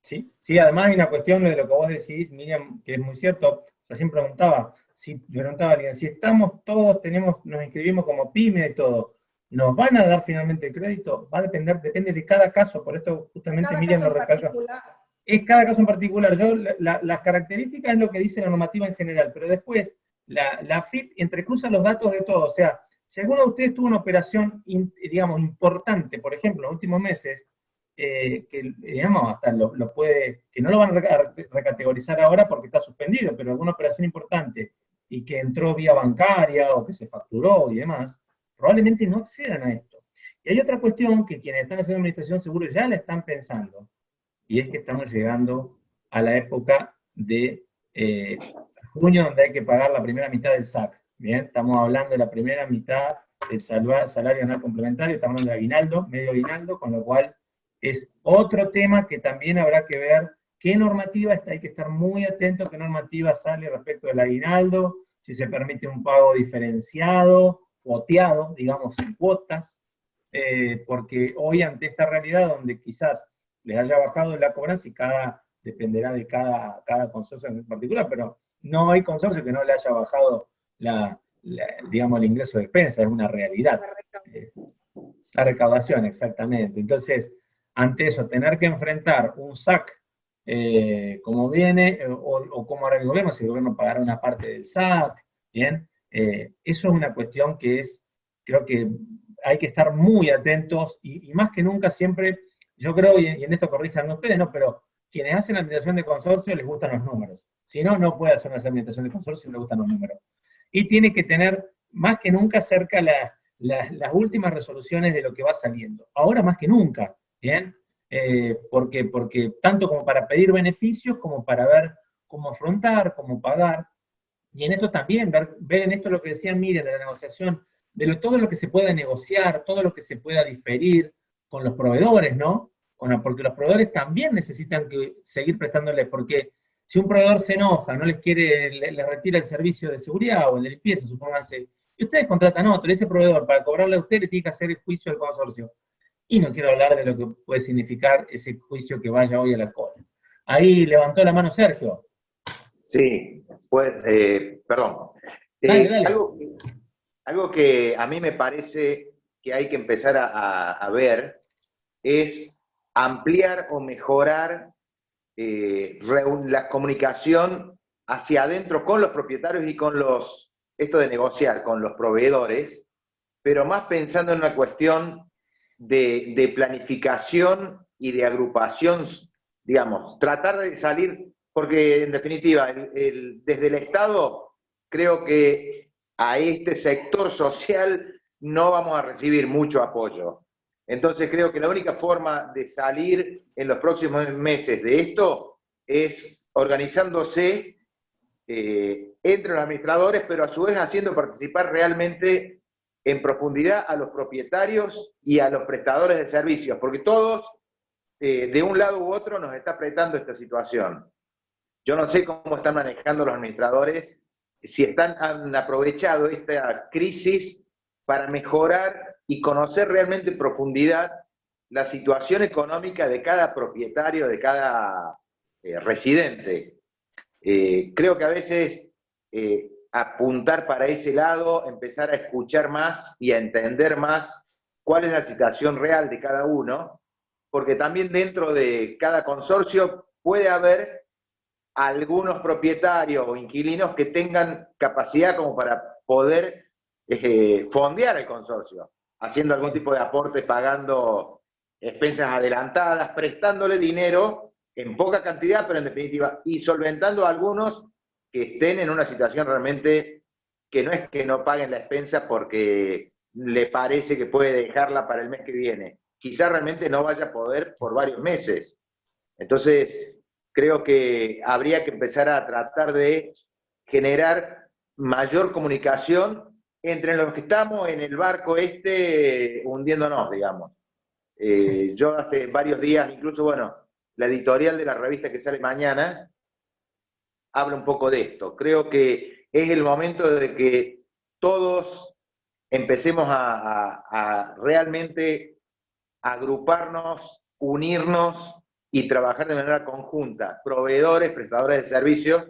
Sí, sí, además hay una cuestión de lo que vos decís, Miriam, que es muy cierto. Recién preguntaba a alguien, si estamos todos, nos inscribimos como pyme y todo, ¿nos van a dar finalmente el crédito? Va a depende de cada caso, por esto justamente Cada Miriam caso lo en recalca. particular. Es cada caso en particular. Las características es lo que dice la normativa en general, pero después la AFIP entrecruza los datos de todo. O sea, si alguno de ustedes tuvo una operación, digamos, importante, por ejemplo, en los últimos meses, que digamos, hasta lo puede, que no lo van a recategorizar ahora porque está suspendido, pero alguna operación importante y que entró vía bancaria o que se facturó y demás, probablemente no accedan a esto. Y hay otra cuestión que quienes están haciendo administración seguro ya la están pensando, y es que estamos llegando a la época de junio, donde hay que pagar la primera mitad del SAC. Bien, estamos hablando de la primera mitad del salario anual complementario, estamos hablando de aguinaldo, medio aguinaldo, con lo cual es otro tema que también habrá que ver qué normativa está, hay que estar muy atento qué normativa sale respecto del aguinaldo, si se permite un pago diferenciado, cuoteado, digamos, en cuotas, porque hoy ante esta realidad donde quizás les haya bajado la cobranza y dependerá de cada consorcio en particular, pero no hay consorcio que no le haya bajado digamos, el ingreso de expensa, es una realidad. La recaudación, exactamente. Entonces, ante eso, tener que enfrentar un SAC como viene, o como hará el gobierno, si el gobierno pagará una parte del SAC, ¿bien? Eso es una cuestión que creo que hay que estar muy atentos, y más que nunca siempre, yo creo, y en esto corrijan ustedes, ¿no? Pero quienes hacen administración de consorcio les gustan los números. Si no, no puede hacer una administración de consorcio si no le gustan los números. Y tiene que tener, más que nunca, cerca las últimas resoluciones de lo que va saliendo. Ahora más que nunca, ¿bien? Porque tanto como para pedir beneficios, como para ver cómo afrontar, cómo pagar. Y en esto también, ver en esto lo que decía Miriam de la negociación, todo lo que se pueda negociar, todo lo que se pueda diferir con los proveedores, ¿no? Porque los proveedores también necesitan seguir prestándoles, porque si un proveedor se enoja, no les quiere, les retira el servicio de seguridad o el de limpieza, supónganse, y ustedes contratan otro, y ese proveedor para cobrarle a usted le tiene que hacer el juicio del consorcio. Y no quiero hablar de lo que puede significar ese juicio que vaya hoy a la cola. Ahí levantó la mano Sergio. Sí, pues, perdón. Dale, dale. Algo que a mí me parece que hay que empezar a ver es ampliar o mejorar la comunicación hacia adentro con los propietarios y con esto de negociar con los proveedores, pero más pensando en una cuestión de planificación y de agrupación, digamos, tratar de salir, porque en definitiva, desde el Estado, creo que a este sector social no vamos a recibir mucho apoyo. Entonces creo que la única forma de salir en los próximos meses de esto es organizándose entre los administradores, pero a su vez haciendo participar realmente en profundidad a los propietarios y a los prestadores de servicios, porque todos, de un lado u otro, nos está apretando esta situación. Yo no sé cómo están manejando los administradores, si han aprovechado esta crisis para mejorar y conocer realmente en profundidad la situación económica de cada propietario, de cada residente. Creo que a veces apuntar para ese lado, empezar a escuchar más y a entender más cuál es la situación real de cada uno, porque también dentro de cada consorcio puede haber algunos propietarios o inquilinos que tengan capacidad como para poder fondear el consorcio, haciendo algún tipo de aporte, pagando expensas adelantadas, prestándole dinero en poca cantidad, pero en definitiva, y solventando a algunos que estén en una situación realmente que no es que no paguen la expensa porque le parece que puede dejarla para el mes que viene. Quizá realmente no vaya a poder por varios meses. Entonces, creo que habría que empezar a tratar de generar mayor comunicación entre los que estamos en el barco hundiéndonos, digamos. Yo hace varios días, incluso, bueno, la editorial de la revista que sale mañana habla un poco de esto. Creo que es el momento de que todos empecemos a realmente agruparnos, unirnos y trabajar de manera conjunta. Proveedores, prestadores de servicios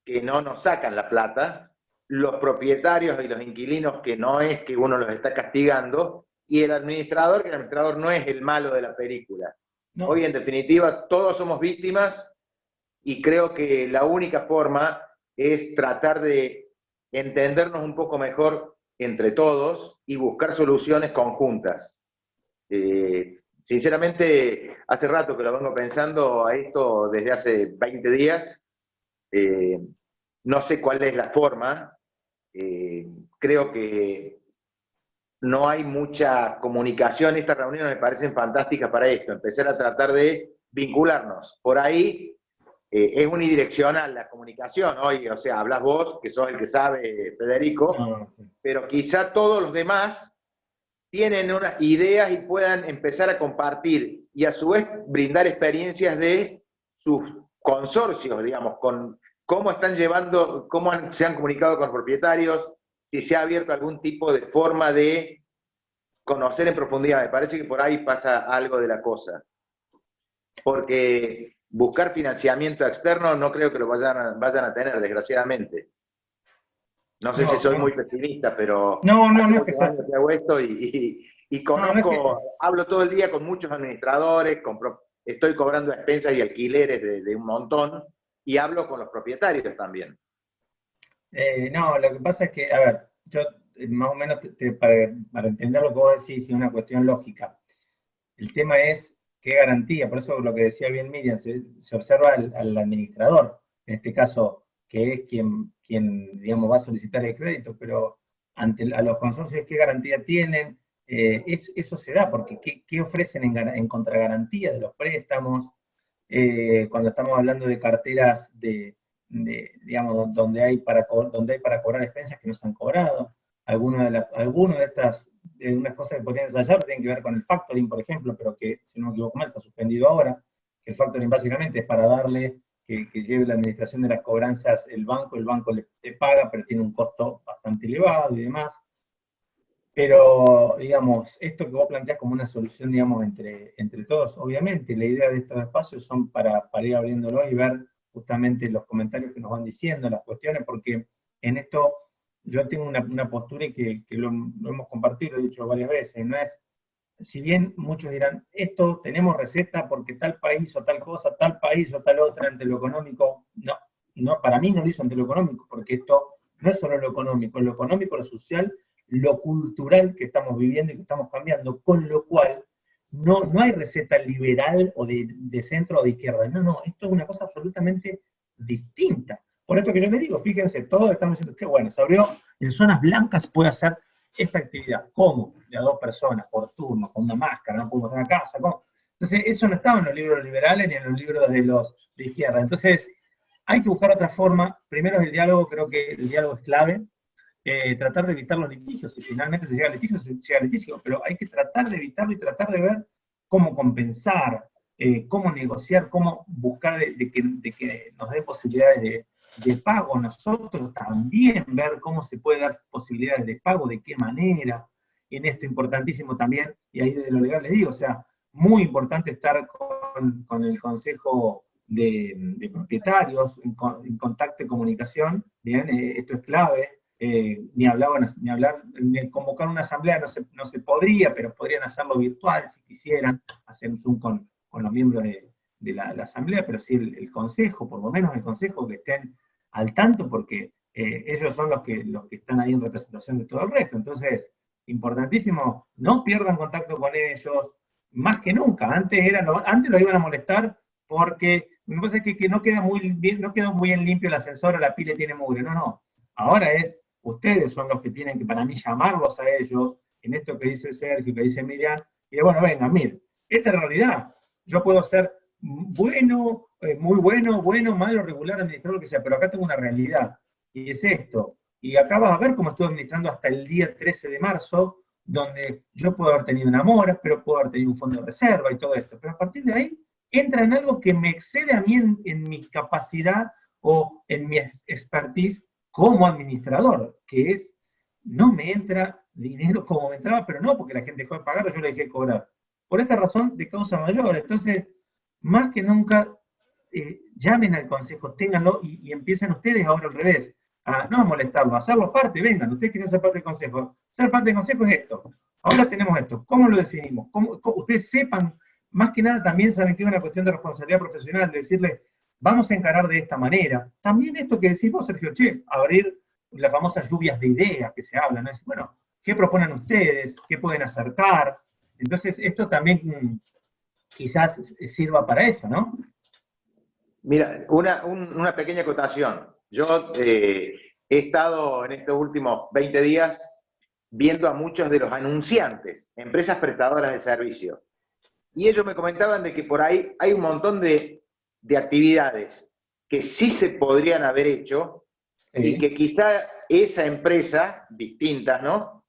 que no nos sacan la plata, los propietarios y los inquilinos que no es que uno los está castigando, y el administrador, que el administrador no es el malo de la película. No. Hoy, en definitiva, todos somos víctimas y creo que la única forma es tratar de entendernos un poco mejor entre todos y buscar soluciones conjuntas. Sinceramente, hace rato que lo vengo pensando a esto desde hace 20 días. No sé cuál es la forma. Creo que no hay mucha comunicación. Estas reuniones me parecen fantásticas para esto, empezar a tratar de vincularnos. Por ahí es unidireccional la comunicación. Hoy, o sea, hablas vos, que sos el que sabe, Federico, pero quizá todos los demás tienen unas ideas y puedan empezar a compartir y a su vez brindar experiencias de sus consorcios, digamos, con cómo están llevando, se han comunicado con los propietarios, si se ha abierto algún tipo de forma de conocer en profundidad. Me parece que por ahí pasa algo de la cosa. Porque buscar financiamiento externo no creo que lo vayan a tener, desgraciadamente. No sé si soy muy pesimista, pero no es que años que hago esto y conozco, hablo todo el día con muchos administradores, estoy cobrando expensas y alquileres de un montón, y hablo con los propietarios también. No, lo que pasa es que, a ver, yo más o menos para entender lo que vos decís, es una cuestión lógica. El tema es qué garantía, por eso lo que decía bien Miriam, se observa al administrador, en este caso, que es quien digamos, va a solicitar el crédito, pero a los consorcios, ¿qué garantía tienen? Eso se da, porque ¿qué ofrecen en contragarantía de los préstamos? Cuando estamos hablando de carteras de digamos, donde hay para cobrar expensas que no se han cobrado. Algunas de estas, unas cosas que podrían ensayar tienen que ver con el factoring, por ejemplo, pero que, si no me equivoco mal, está suspendido ahora. El factoring básicamente es para darle que lleve la administración de las cobranzas el banco te paga, pero tiene un costo bastante elevado y demás. Pero, digamos, esto que vos planteás como una solución, digamos, entre todos, obviamente, la idea de estos espacios son para ir abriéndolos y ver justamente los comentarios que nos van diciendo, las cuestiones, porque en esto yo tengo una postura y que lo hemos compartido, lo he dicho varias veces, no es, si bien muchos dirán, esto tenemos receta porque tal país o tal cosa, tal país o tal otra, ante lo económico, no, para mí no lo hizo ante lo económico, porque esto no es solo lo económico, lo social, lo cultural que estamos viviendo y que estamos cambiando, con lo cual no hay receta liberal o de centro o de izquierda, no, esto es una cosa absolutamente distinta. Por esto que yo les digo, fíjense, todos estamos diciendo que bueno, se abrió, en zonas blancas puede hacer esta actividad. ¿Cómo? De a 2 personas por turno, con una máscara, no podemos estar en la casa. ¿Cómo? Entonces, eso no estaba en los libros liberales ni en los libros de izquierda. Entonces, hay que buscar otra forma. Primero es el diálogo, creo que el diálogo es clave. Tratar de evitar los litigios. Si finalmente se llega a litigio, pero hay que tratar de evitarlo y tratar de ver cómo compensar, cómo negociar, cómo buscar de que nos dé posibilidades de pago, nosotros también ver cómo se puede dar posibilidades de pago, de qué manera, en esto importantísimo también, y ahí de lo legal les digo, o sea, muy importante estar con el consejo de propietarios, en contacto y comunicación, bien, esto es clave, ni hablar, ni convocar una asamblea no se podría, pero podrían hacerlo virtual si quisieran, hacer un Zoom con los miembros de la asamblea, pero sí el consejo, por lo menos el consejo, que estén al tanto, porque ellos son los que están ahí en representación de todo el resto. Entonces, importantísimo, no pierdan contacto con ellos, más que nunca. Antes lo iban a molestar porque me parece que no queda muy bien, no quedó muy bien limpio el ascensor o la pila tiene mugre. No. Ahora ustedes son los que tienen que, para mí, llamarlos a ellos, en esto que dice Sergio, que dice Miriam, y bueno, venga, mire, esta es la realidad. Yo puedo ser bueno, muy bueno, malo, regular, administrar, lo que sea, pero acá tengo una realidad, y es esto. Y acá vas a ver cómo estuve administrando hasta el día 13 de marzo, donde yo puedo haber tenido una mora, pero puedo haber tenido un fondo de reserva y todo esto. Pero a partir de ahí, entra en algo que me excede a mí en mi capacidad o en mi expertise como administrador, que es, no me entra dinero como me entraba, pero no porque la gente dejó de pagar o yo le dejé de cobrar. Por esta razón de causa mayor. Entonces, más que nunca, llamen al consejo, ténganlo y empiecen ustedes ahora al revés, a no molestarlo, a hacerlo parte, vengan, ustedes quieren ser parte del consejo. Ser parte del consejo es esto. Ahora tenemos esto, ¿cómo lo definimos? ¿Cómo ustedes sepan, más que nada también saben que es una cuestión de responsabilidad profesional, de decirles, vamos a encarar de esta manera. También esto que decís vos, Sergio, abrir las famosas lluvias de ideas que se hablan, ¿no? Es, bueno, ¿qué proponen ustedes? ¿Qué pueden acercar? Entonces, esto también quizás sirva para eso, ¿no? Mira, una pequeña acotación. Yo he estado en estos últimos 20 días viendo a muchos de los anunciantes, empresas prestadoras de servicio. Y ellos me comentaban de que por ahí hay un montón de actividades que sí se podrían haber hecho, sí, y que quizá esa empresa, distintas, ¿no?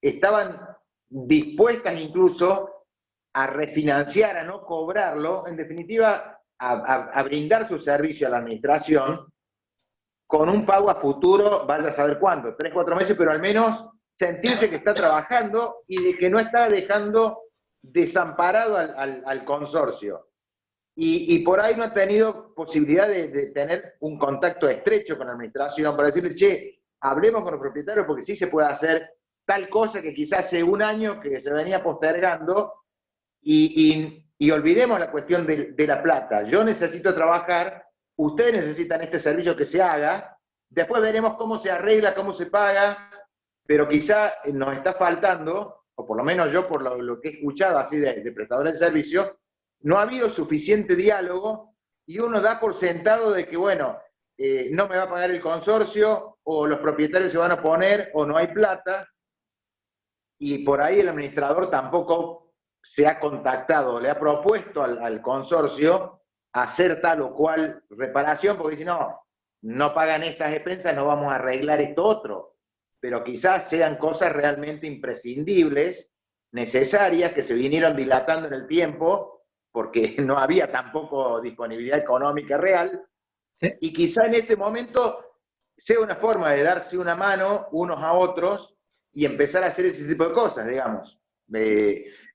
Estaban dispuestas incluso a refinanciar, a no cobrarlo, en definitiva, a brindar su servicio a la administración con un pago a futuro, vaya a saber cuánto, 3, 4 meses, pero al menos sentirse que está trabajando y de que no está dejando desamparado al consorcio. Y por ahí no ha tenido posibilidad de tener un contacto estrecho con la administración para decirle, che, hablemos con los propietarios porque sí se puede hacer tal cosa que quizás hace un año que se venía postergando y olvidemos la cuestión de la plata. Yo necesito trabajar, ustedes necesitan este servicio que se haga, después veremos cómo se arregla, cómo se paga, pero quizá nos está faltando, o por lo menos yo por lo que he escuchado así de prestadores de servicio, no ha habido suficiente diálogo y uno da por sentado de que, bueno, no me va a pagar el consorcio, o los propietarios se van a oponer, o no hay plata, y por ahí el administrador tampoco se ha contactado, le ha propuesto al consorcio hacer tal o cual reparación, porque si no, no pagan estas expensas, no vamos a arreglar esto otro. Pero quizás sean cosas realmente imprescindibles, necesarias, que se vinieron dilatando en el tiempo, porque no había tampoco disponibilidad económica real, Sí. y quizá en este momento sea una forma de darse una mano unos a otros y empezar a hacer ese tipo de cosas, digamos.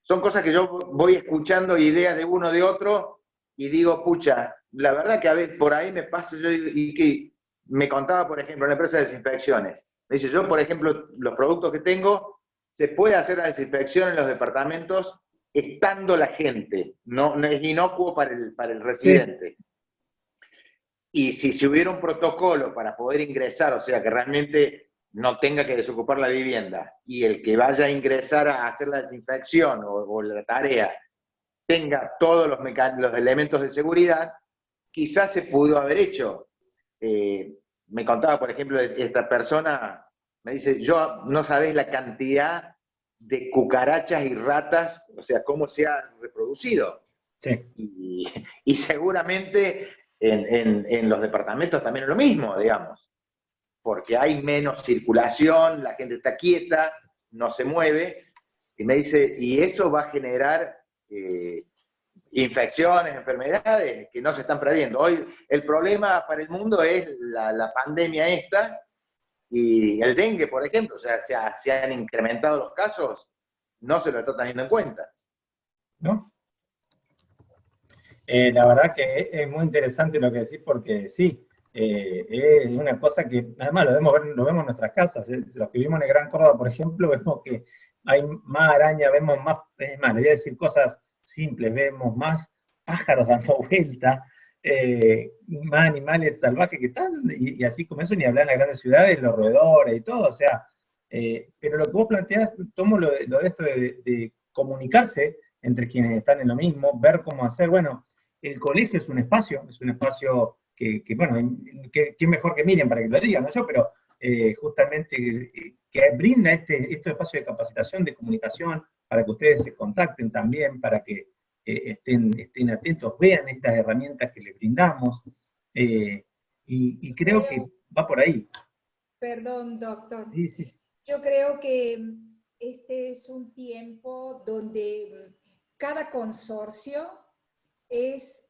Son cosas que yo voy escuchando, ideas de uno de otro, y digo, pucha, la verdad que a veces por ahí me pasa, y que me contaba, por ejemplo, la empresa de desinfecciones. Me dice, yo, por ejemplo, los productos que tengo, se puede hacer la desinfección en los departamentos estando la gente, no es inocuo para el residente. Sí. Y si hubiera un protocolo para poder ingresar, o sea, que realmente no tenga que desocupar la vivienda, y el que vaya a ingresar a hacer la desinfección o la tarea tenga todos los elementos de seguridad, quizás se pudo haber hecho. Me contaba, por ejemplo, esta persona, me dice, yo no sabés la cantidad de cucarachas y ratas, o sea, cómo se ha reproducido. Sí. Y seguramente en los departamentos también es lo mismo, digamos, porque hay menos circulación, la gente está quieta, no se mueve, y me dice, y eso va a generar infecciones, enfermedades que no se están previendo. Hoy el problema para el mundo es la pandemia esta, y el dengue, por ejemplo, o sea, se han incrementado los casos, no se lo está teniendo en cuenta. ¿No? La verdad que es muy interesante lo que decís, porque sí, es una cosa que además lo vemos en nuestras casas. Los que vivimos en el Gran Córdoba, por ejemplo, vemos que hay más araña, vemos más, es más, le voy a decir cosas simples, vemos más pájaros dando vuelta, más animales salvajes que están, y así como eso, ni hablar en las grandes ciudades, los roedores y todo, o sea, pero lo que vos planteás, tomo lo de esto de comunicarse entre quienes están en lo mismo, ver cómo hacer, bueno, el colegio es un espacio que bueno, que mejor que Miriam para que lo diga, no yo, pero justamente que brinda este espacio de capacitación, de comunicación, para que ustedes se contacten también, para que estén atentos, vean estas herramientas que les brindamos, y creo que va por ahí. Perdón, doctor. Sí, sí. Yo creo que este es un tiempo donde cada consorcio es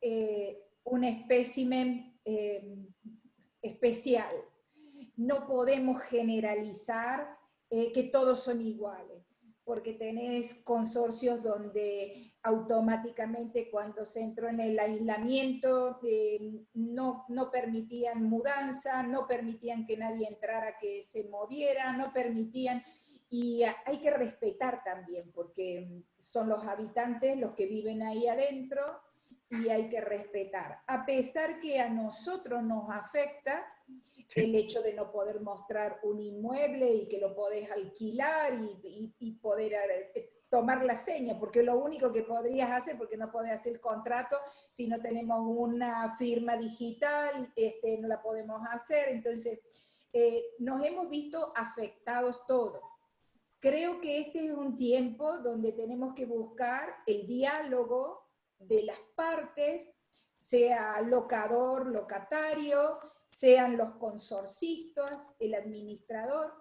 un espécimen especial. No podemos generalizar que todos son iguales, porque tenés consorcios donde automáticamente cuando se entró en el aislamiento no permitían mudanza, no permitían que nadie entrara, que se moviera, no permitían, y hay que respetar también, porque son los habitantes los que viven ahí adentro, y hay que respetar. A pesar que a nosotros nos afecta el hecho de no poder mostrar un inmueble y que lo podés alquilar y poder tomar la seña, porque lo único que podrías hacer, porque no podés hacer contrato, si no tenemos una firma digital, no la podemos hacer, entonces nos hemos visto afectados todos. Creo que este es un tiempo donde tenemos que buscar el diálogo de las partes, sea locador, locatario, sean los consorcistas, el administrador,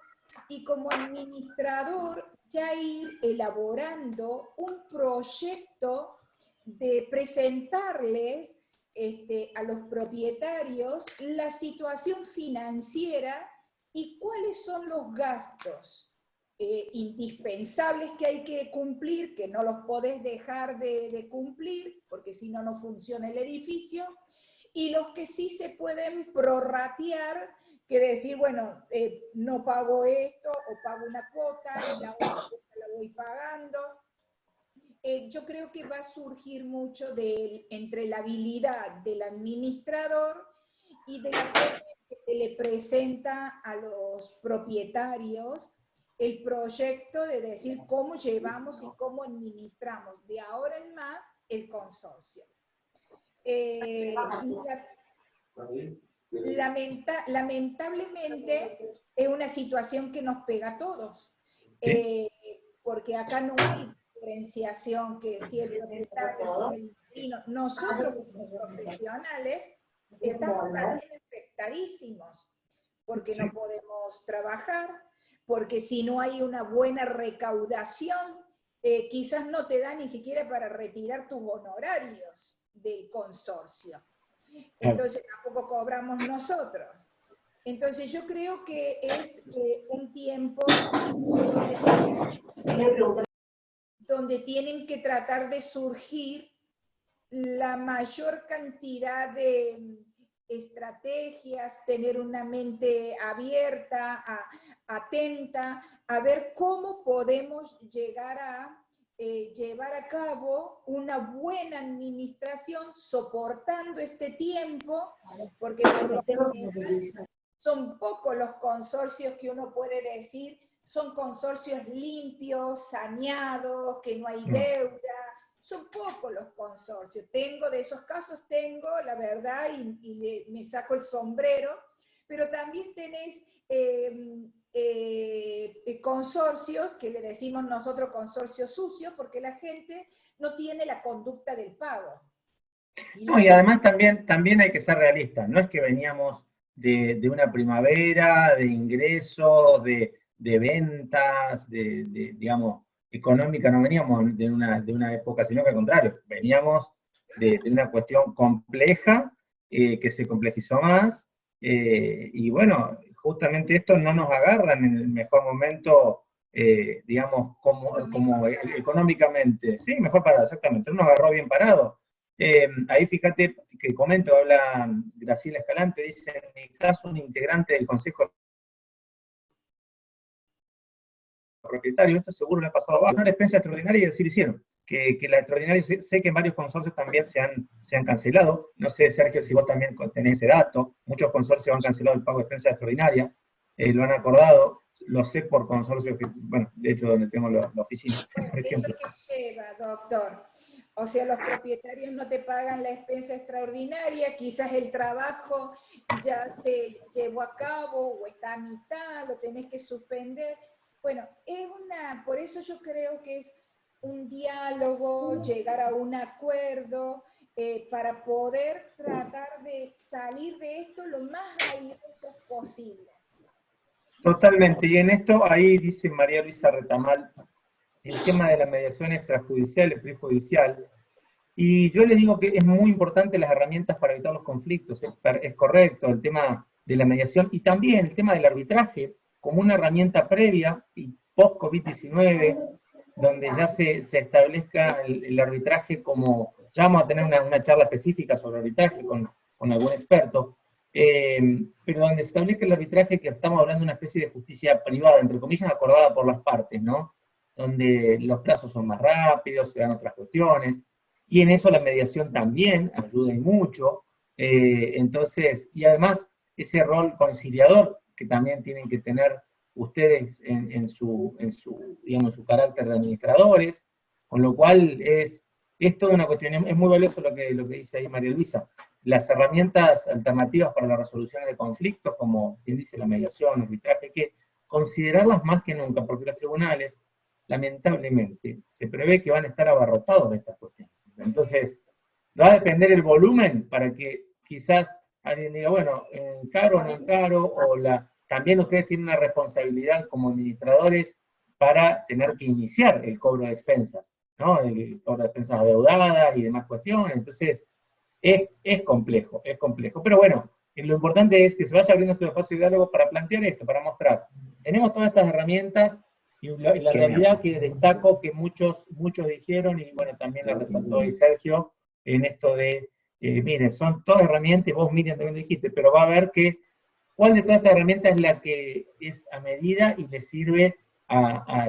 y como administrador ya ir elaborando un proyecto de presentarles a los propietarios la situación financiera y cuáles son los gastos indispensables que hay que cumplir, que no los podés dejar de cumplir, porque si no, no funciona el edificio, y los que sí se pueden prorratear, que decir, bueno, no pago esto, o pago una cuota, y la otra cuota la voy pagando. Yo creo que va a surgir mucho entre la habilidad del administrador y de la forma en que se le presenta a los propietarios el proyecto de decir cómo llevamos y cómo administramos de ahora en más el consorcio. Lamentablemente es una situación que nos pega a todos, porque acá no hay diferenciación que si el propietario, si el Y nosotros como profesionales estamos también afectadísimos, porque no podemos trabajar, porque si no hay una buena recaudación, quizás no te da ni siquiera para retirar tus honorarios del consorcio. Entonces tampoco cobramos nosotros. Entonces yo creo que es un tiempo donde tienen que tratar de surgir la mayor cantidad de estrategias, tener una mente abierta, atenta, a ver cómo podemos llegar a llevar a cabo una buena administración soportando este tiempo, porque por lo general son pocos los consorcios que uno puede decir, son consorcios limpios, saneados, que no hay deuda. Son pocos los consorcios. De esos casos tengo, la verdad, y me saco el sombrero, pero también tenés consorcios, que le decimos nosotros consorcios sucios, porque la gente no tiene la conducta del pago. No, y además también hay que ser realistas. No es que veníamos de una primavera, de ingresos, de ventas, digamos, económica, no veníamos de una época, sino que al contrario, veníamos de una cuestión compleja, que se complejizó más, y bueno, justamente esto no nos agarra en el mejor momento, digamos, como económicamente, sí, mejor parado, exactamente, no nos agarró bien parado. Ahí fíjate que comento, habla Graciela Escalante, dice, en mi caso, un integrante del Consejo Propietario, esto seguro le ha pasado a una despensa extraordinaria y así lo hicieron. Que la extraordinaria, sé que en varios consorcios también se han cancelado. No sé, Sergio, si vos también tenés ese dato. Muchos consorcios han cancelado el pago de despensa extraordinaria, lo han acordado. Lo sé por consorcios que, bueno, de hecho, donde tengo la oficina, bueno, por ejemplo. ¿eso qué lleva, doctor? O sea, los propietarios no te pagan la expensa extraordinaria, quizás el trabajo ya se llevó a cabo o está a mitad, lo tenés que suspender. Bueno, por eso yo creo que es un diálogo, llegar a un acuerdo, para poder tratar de salir de esto lo más airosos posible. Totalmente, y en esto, ahí dice María Luisa Retamal, el tema de la mediación extrajudicial y prejudicial, y yo les digo que es muy importante las herramientas para evitar los conflictos, es correcto el tema de la mediación, y también el tema del arbitraje, como una herramienta previa y post-COVID-19, donde ya se establezca el arbitraje como, ya vamos a tener una charla específica sobre arbitraje con algún experto, pero donde se establezca el arbitraje, que estamos hablando de una especie de justicia privada, entre comillas, acordada por las partes, ¿no? Donde los plazos son más rápidos, se dan otras cuestiones, y en eso la mediación también ayuda y mucho, entonces, y además ese rol conciliador que también tienen que tener ustedes en su carácter de administradores, con lo cual es toda una cuestión, es muy valioso lo que dice ahí María Luisa. Las herramientas alternativas para la resolución de conflictos, como bien dice la mediación, el arbitraje, hay que considerarlas más que nunca, porque los tribunales, lamentablemente, se prevé que van a estar abarrotados de estas cuestiones. Entonces, va a depender el volumen para que quizás alguien diga, bueno, caro o no caro, o también ustedes tienen una responsabilidad como administradores para tener que iniciar el cobro de expensas, ¿no? El cobro de expensas adeudadas y demás cuestiones. Entonces, es complejo, pero bueno, lo importante es que se vaya abriendo este espacio de diálogo para plantear esto, para mostrar, tenemos todas estas herramientas, y la realidad que destaco que muchos dijeron, y bueno, también la resaltó hoy Sergio, en esto de, miren, son todas herramientas, y vos Miriam también lo dijiste, pero va a ver cuál de todas estas herramientas es la que es a medida y le sirve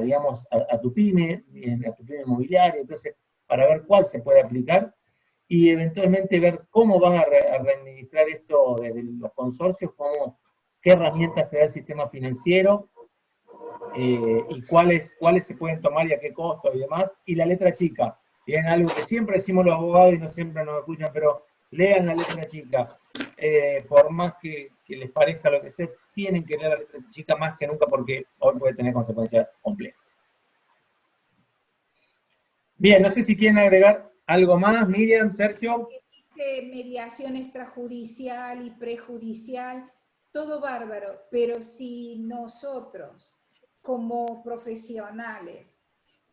digamos, a tu pyme inmobiliaria, entonces, para ver cuál se puede aplicar, y eventualmente ver cómo vas a readministrar esto desde los consorcios, qué herramientas te da el sistema financiero, y cuáles se pueden tomar y a qué costo y demás, y la letra chica, y es algo que siempre decimos los abogados y no siempre nos escuchan, pero lean la letra chica, por más que les parezca lo que sea, tienen que leer la letra chica más que nunca, porque hoy puede tener consecuencias complejas. Bien, no sé si quieren agregar ¿Algo más, Miriam, Sergio? Mediación extrajudicial y prejudicial, todo bárbaro, pero si nosotros como profesionales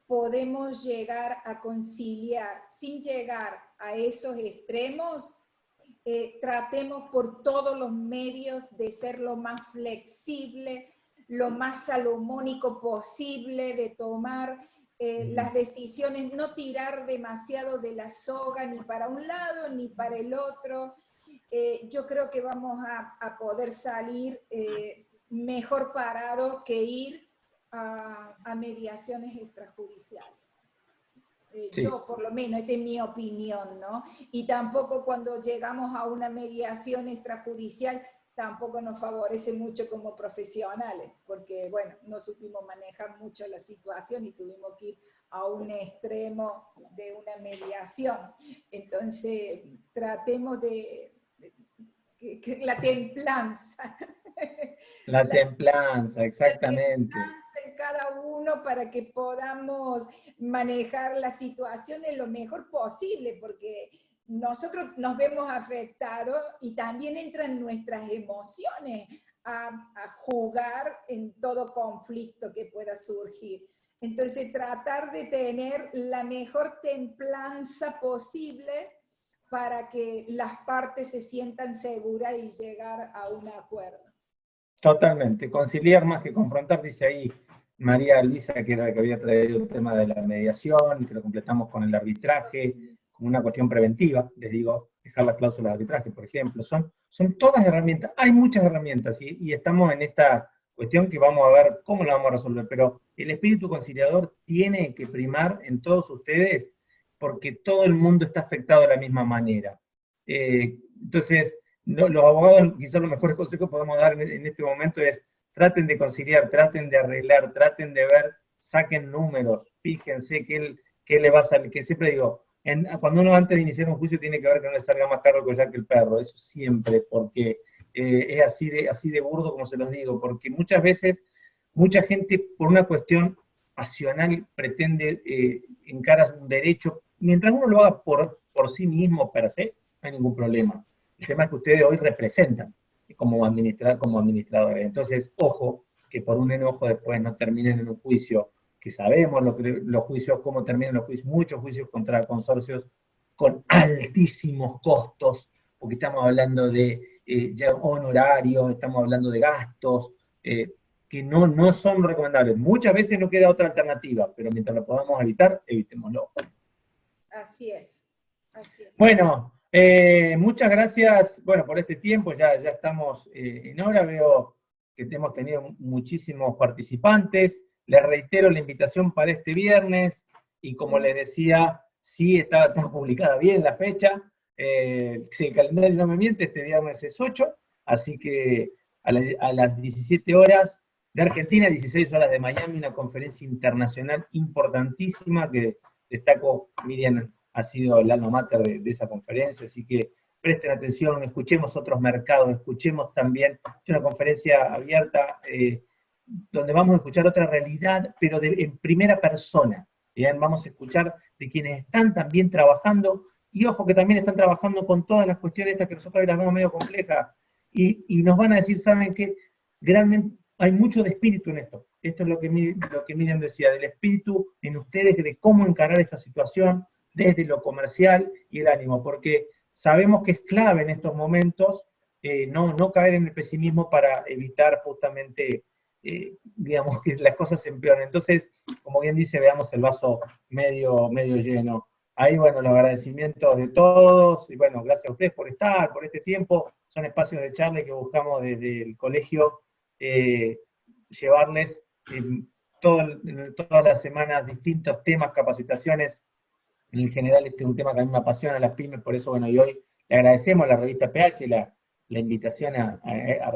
podemos llegar a conciliar sin llegar a esos extremos, tratemos por todos los medios de ser lo más flexible, lo más salomónico posible, de tomar las decisiones, no tirar demasiado de la soga ni para un lado ni para el otro. Yo creo que vamos a poder salir mejor parado que ir a mediaciones extrajudiciales. Sí. Yo, por lo menos, esta es mi opinión, ¿no? Y tampoco cuando llegamos a una mediación extrajudicial, tampoco nos favorece mucho como profesionales, porque, bueno, no supimos manejar mucho la situación y tuvimos que ir a un extremo de una mediación. Entonces, tratemos de la templanza. La templanza, exactamente. La templanza en cada uno para que podamos manejar la situación en lo mejor posible, porque nosotros nos vemos afectados y también entran nuestras emociones a jugar en todo conflicto que pueda surgir. Entonces, tratar de tener la mejor templanza posible para que las partes se sientan seguras y llegar a un acuerdo. Totalmente, conciliar más que confrontar, dice ahí María Luisa, que era la que había traído el tema de la mediación, que lo completamos con el arbitraje, como una cuestión preventiva, les digo, dejar las cláusulas de arbitraje, por ejemplo, son todas herramientas, hay muchas herramientas, y estamos en esta cuestión que vamos a ver cómo la vamos a resolver, pero el espíritu conciliador tiene que primar en todos ustedes, porque todo el mundo está afectado de la misma manera. Entonces, no, los abogados, quizás los mejores consejos que podemos dar en este momento es traten de conciliar, traten de arreglar, traten de ver, saquen números, fíjense qué le va a salir, que siempre digo, cuando uno antes de iniciar un juicio tiene que ver que no le salga más caro el collar que el perro, eso siempre, porque es así de burdo como se los digo, porque muchas veces, mucha gente por una cuestión pasional pretende encarar un derecho, mientras uno lo haga por sí mismo, per se, no hay ningún problema. El tema es que ustedes hoy representan como administradores. Entonces, ojo, que por un enojo después no terminen en un juicio, que sabemos los juicios, cómo terminan los juicios, muchos juicios contra consorcios con altísimos costos, porque estamos hablando de ya honorarios, estamos hablando de gastos, que no son recomendables. Muchas veces no queda otra alternativa, pero mientras lo podamos evitar, evitémoslo. Así es. Así es. Bueno, muchas gracias, bueno, por este tiempo, ya estamos en hora, veo que hemos tenido muchísimos participantes, les reitero la invitación para este viernes, y como les decía, sí está publicada bien la fecha, si el calendario no me miente, este viernes es 8, así que a las 17 horas de Argentina, 16 horas de Miami, una conferencia internacional importantísima que destaco, Miriam ha sido el alma mater de esa conferencia, así que presten atención, escuchemos otros mercados, escuchemos también, es una conferencia abierta, donde vamos a escuchar otra realidad, pero en primera persona, ¿bien? Vamos a escuchar de quienes están también trabajando, y ojo que también están trabajando con todas las cuestiones estas que nosotros las vemos medio complejas, y nos van a decir, ¿saben qué? Realmente hay mucho de espíritu en esto. Esto es lo que Miriam decía, del espíritu en ustedes, de cómo encarar esta situación, desde lo comercial y el ánimo, porque sabemos que es clave en estos momentos no caer en el pesimismo para evitar justamente, digamos, que las cosas se empeoren. Entonces, como bien dice, veamos el vaso medio lleno. Ahí, bueno, los agradecimientos de todos, y bueno, gracias a ustedes por estar, por este tiempo. Son espacios de charla que buscamos desde el colegio llevarles todas las semanas distintos temas, capacitaciones. En general este es un tema que a mí me apasiona, las pymes, por eso, bueno, y hoy le agradecemos a la revista PH la invitación a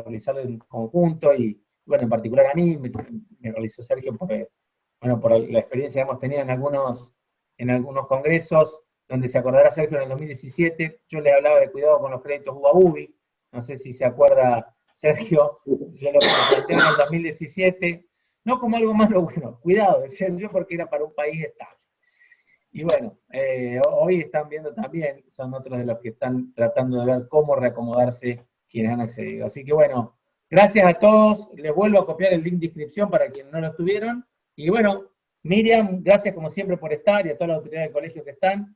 realizarlo en conjunto, y bueno, en particular a mí, me realizó Sergio, porque, bueno, por la experiencia que hemos tenido en algunos congresos, donde se acordará Sergio en el 2017, yo le hablaba de cuidado con los créditos UBA-UBI, no sé si se acuerda Sergio, yo lo planteé en el 2017, no como algo malo, bueno, cuidado, decía yo, porque era para un país estable. Y bueno, hoy están viendo también, son otros de los que están tratando de ver cómo reacomodarse quienes han accedido. Así que bueno, gracias a todos, les vuelvo a copiar el link de inscripción para quienes no lo tuvieron. Y bueno, Miriam, gracias como siempre por estar y a todas las autoridades del colegio que están.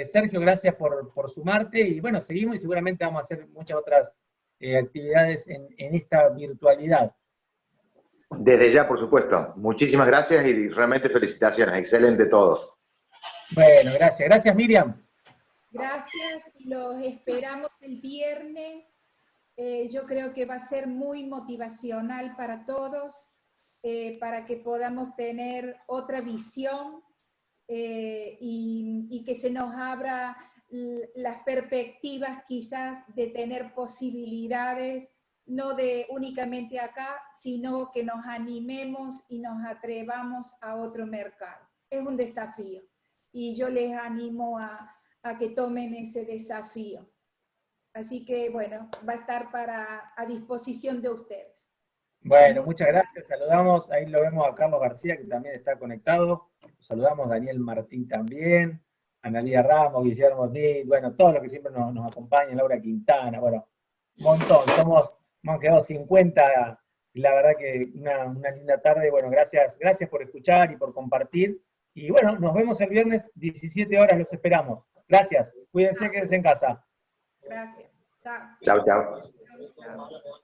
Sergio, gracias por sumarte y bueno, seguimos y seguramente vamos a hacer muchas otras actividades en esta virtualidad. Desde ya, por supuesto. Muchísimas gracias y realmente felicitaciones. Excelente todo. Bueno, gracias. Gracias, Miriam. Gracias, los esperamos el viernes. Yo creo que va a ser muy motivacional para todos, para que podamos tener otra visión y que se nos abra las perspectivas quizás de tener posibilidades, no de únicamente acá, sino que nos animemos y nos atrevamos a otro mercado. Es un desafío y yo les animo a que tomen ese desafío. Así que, bueno, va a estar a disposición de ustedes. Bueno, muchas gracias. Saludamos, ahí lo vemos a Carlos García, que también está conectado. Saludamos a Daniel Martín también, a Analia Ramos, Guillermo Smith, bueno, todos los que siempre nos acompañan, Laura Quintana, bueno, un montón. Hemos quedado 50, y la verdad que una linda tarde. Bueno, gracias por escuchar y por compartir. Y bueno, nos vemos el viernes, 17 horas, los esperamos. Gracias, cuídense, quédense en casa. Gracias. Chao. Chao, chao. Chao.